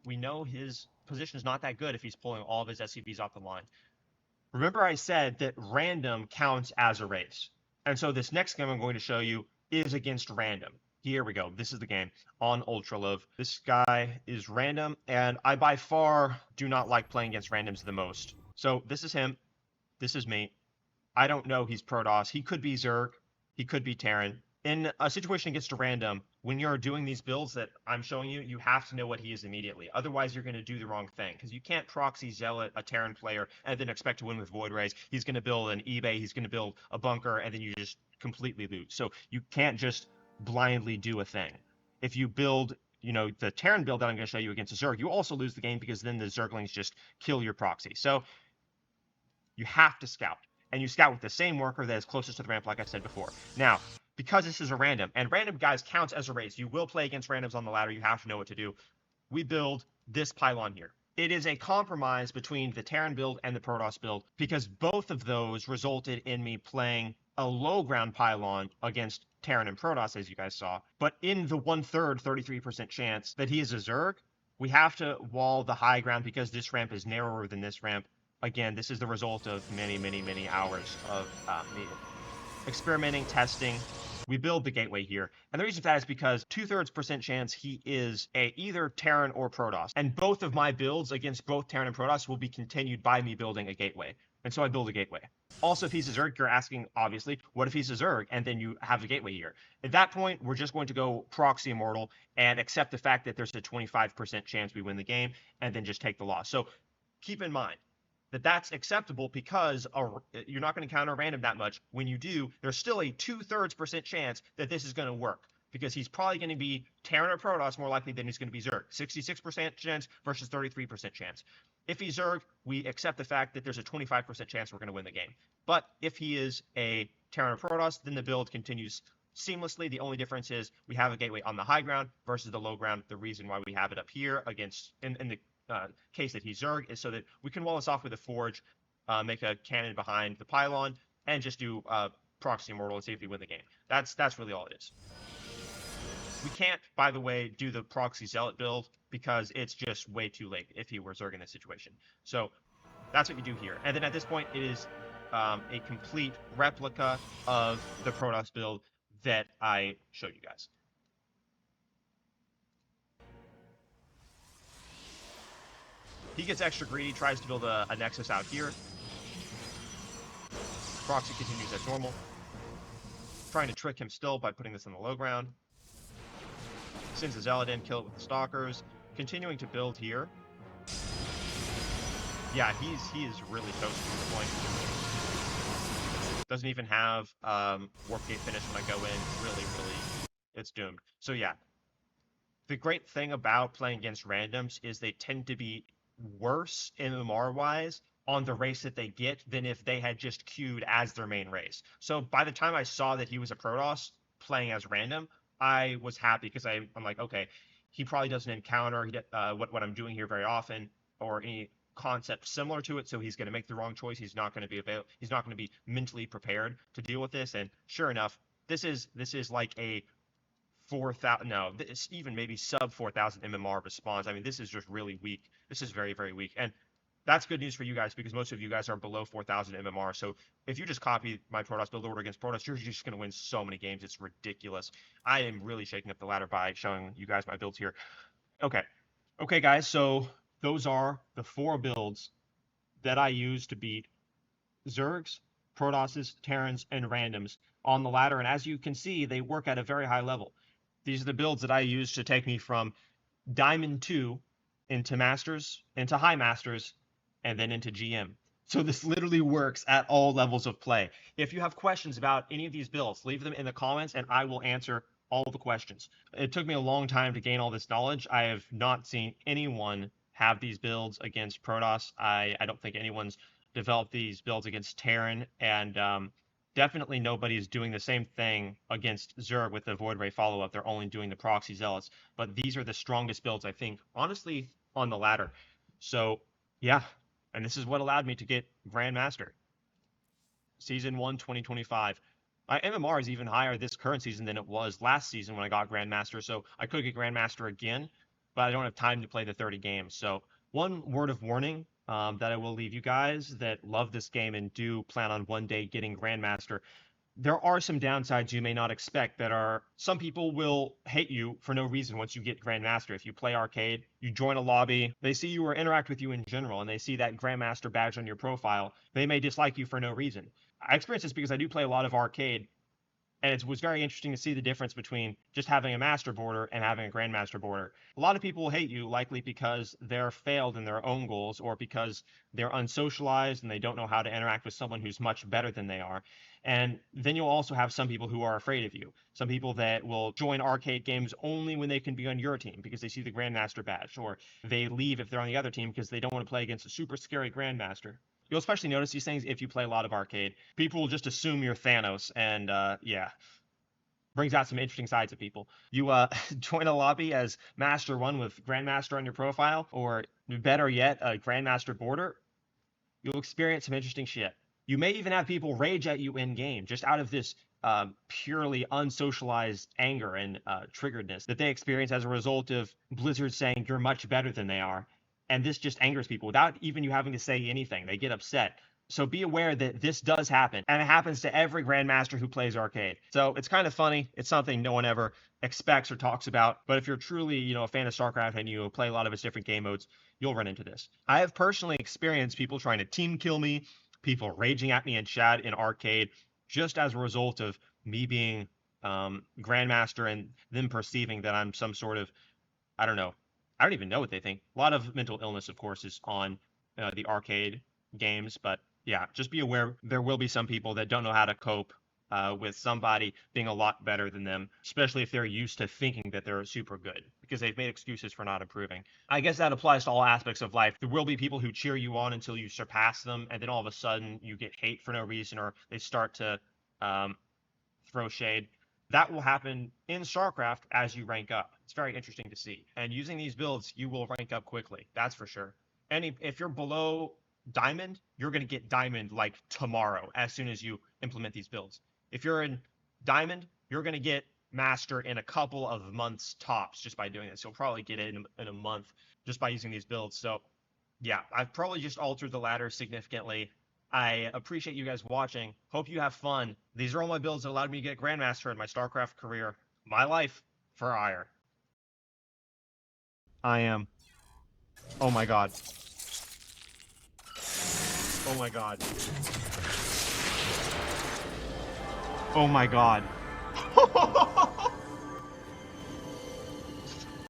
his position is not that good if he's pulling all of his SCVs off the line. Remember I said that random counts as a race. And so this next game I'm going to show you is against random. Here we go. This is the game on Ultralove. This guy is random, and I by far do not like playing against randoms the most. So this is him. This is me. I don't know he's Protoss. He could be Zerg. He could be Terran. In a situation against a random, when you're doing these builds that I'm showing you, you have to know what he is immediately. Otherwise, you're going to do the wrong thing. Because you can't proxy Zealot, a Terran player, and then expect to win with Void Rays. He's going to build an eBay, he's going to build a bunker, and then you just completely lose. So you can't just blindly do a thing. If you build, the Terran build that I'm going to show you against a Zerg, you also lose the game because then the Zerglings just kill your proxy. So you have to scout. And you scout with the same worker that is closest to the ramp, like I said before. Now, because this is a random, and random guys counts as a race, you will play against randoms on the ladder, you have to know what to do. We build this pylon here. It is a compromise between the Terran build and the Protoss build, because both of those resulted in me playing a low ground pylon against Terran and Protoss, as you guys saw. But in the 1/3, 33% chance that he is a Zerg, we have to wall the high ground because this ramp is narrower than this ramp. Again, this is the result of many, many, many hours of me experimenting, testing. We build the gateway here. And the reason for that is because 2/3% chance he is either Terran or Protoss. And both of my builds against both Terran and Protoss will be continued by me building a gateway. And so I build a gateway. Also, if he's a Zerg, you're asking, obviously, what if he's a Zerg? And then you have a gateway here. At that point, we're just going to go proxy immortal and accept the fact that there's a 25% chance we win the game and then just take the loss. So keep in mind that that's acceptable because you're not going to counter random that much. When you do, there's still a 2/3% chance that this is going to work because he's probably going to be Terran or Protoss more likely than he's going to be Zerg. 66% chance versus 33% chance. If he's Zerg, we accept the fact that there's a 25% chance we're going to win the game. But if he is a Terran or Protoss, then the build continues seamlessly. The only difference is we have a gateway on the high ground versus the low ground. The reason why we have it up here against in the case that he's Zerg is so that we can wall this off with a forge, make a cannon behind the pylon, and just do proxy immortal and see if we win the game. That's really all it is. We can't, by the way, do the proxy zealot build because it's just way too late if he were Zerg in this situation. So that's what you do here. And then at this point, it is a complete replica of the Protoss build that I showed you guys. He gets extra greedy, tries to build a nexus out here. Proxy continues as normal. Trying to trick him still by putting this in the low ground. Sends a zealot in, kill it with the stalkers. Continuing to build here. Yeah, he is really toasted to the point. Doesn't even have warp gate finish when I go in. Really, it's doomed. So yeah, the great thing about playing against randoms is they tend to be worse MMR-wise on the race that they get than if they had just queued as their main race. So by the time I saw that he was a Protoss playing as random, I was happy because I'm like, okay, he probably doesn't encounter what I'm doing here very often or any concept similar to it, so he's going to make the wrong choice. He's not going to be mentally prepared to deal with this. And sure enough, this is like a 4,000, no, this even maybe sub 4,000 MMR response. I mean, this is just really weak. This is very, very weak. And that's good news for you guys because most of you guys are below 4,000 MMR. So if you just copy my Protoss build order against Protoss, you're just going to win so many games. It's ridiculous. I am really shaking up the ladder by showing you guys my builds here. Okay, guys. So those are the 4 builds that I use to beat Zergs, Protosses, Terrans, and randoms on the ladder. And as you can see, they work at a very high level. These are the builds that I use to take me from Diamond 2 into Masters, into High Masters, and then into GM. So this literally works at all levels of play. If you have questions about any of these builds, leave them in the comments and I will answer all the questions. It took me a long time to gain all this knowledge. I have not seen anyone have these builds against Protoss. I don't think anyone's developed these builds against Terran, and definitely nobody's doing the same thing against Zerg with the Void Ray follow-up. They're only doing the proxy zealots. But these are the strongest builds, I think, honestly, on the ladder. So, yeah. And this is what allowed me to get Grandmaster. Season 1, 2025. My MMR is even higher this current season than it was last season when I got Grandmaster. So I could get Grandmaster again, but I don't have time to play the 30 games. So one word of warning that I will leave you guys that love this game and do plan on one day getting Grandmaster. There are some downsides you may not expect that are some people will hate you for no reason once you get Grandmaster. If you play arcade, you join a lobby, they see you or interact with you in general, and they see that Grandmaster badge on your profile, they may dislike you for no reason. I experienced this because I do play a lot of arcade, and it was very interesting to see the difference between just having a master border and having a grandmaster border. A lot of people will hate you, likely because they're failed in their own goals or because they're unsocialized and they don't know how to interact with someone who's much better than they are. And then you'll also have some people who are afraid of you. Some people that will join arcade games only when they can be on your team because they see the grandmaster badge, or they leave if they're on the other team because they don't want to play against a super scary grandmaster. You'll especially notice these things if you play a lot of arcade. People will just assume you're Thanos, and yeah, brings out some interesting sides of people. You join a lobby as Master 1 with Grandmaster on your profile, or better yet, a Grandmaster border, you'll experience some interesting shit. You may even have people rage at you in game just out of this purely unsocialized anger and triggeredness that they experience as a result of Blizzard saying you're much better than they are. And this just angers people without even you having to say anything. They get upset. So be aware that this does happen, and it happens to every Grandmaster who plays arcade. So it's kind of funny. It's something no one ever expects or talks about. But if you're truly, a fan of StarCraft and you play a lot of its different game modes, you'll run into this. I have personally experienced people trying to team kill me, people raging at me in chat in arcade, just as a result of me being Grandmaster and them perceiving that I'm some sort of, I don't know. I don't even know what they think. A lot of mental illness, of course, is on the arcade games, but yeah, just be aware there will be some people that don't know how to cope with somebody being a lot better than them, especially if they're used to thinking that they're super good because they've made excuses for not improving. I guess that applies to all aspects of life. There will be people who cheer you on until you surpass them, and then all of a sudden you get hate for no reason, or they start to throw shade. That will happen in StarCraft as you rank up. It's very interesting to see. And using these builds, you will rank up quickly. That's for sure. And if you're below Diamond, you're going to get Diamond like tomorrow as soon as you implement these builds. If you're in Diamond, you're going to get Master in a couple of months tops just by doing this. You'll probably get it in a month just by using these builds. So yeah, I've probably just altered the ladder significantly. I appreciate you guys watching. Hope you have fun. These are all my builds that allowed me to get Grandmaster in my StarCraft career. My life for hire. I am. Oh my god. Oh my god. Oh my god.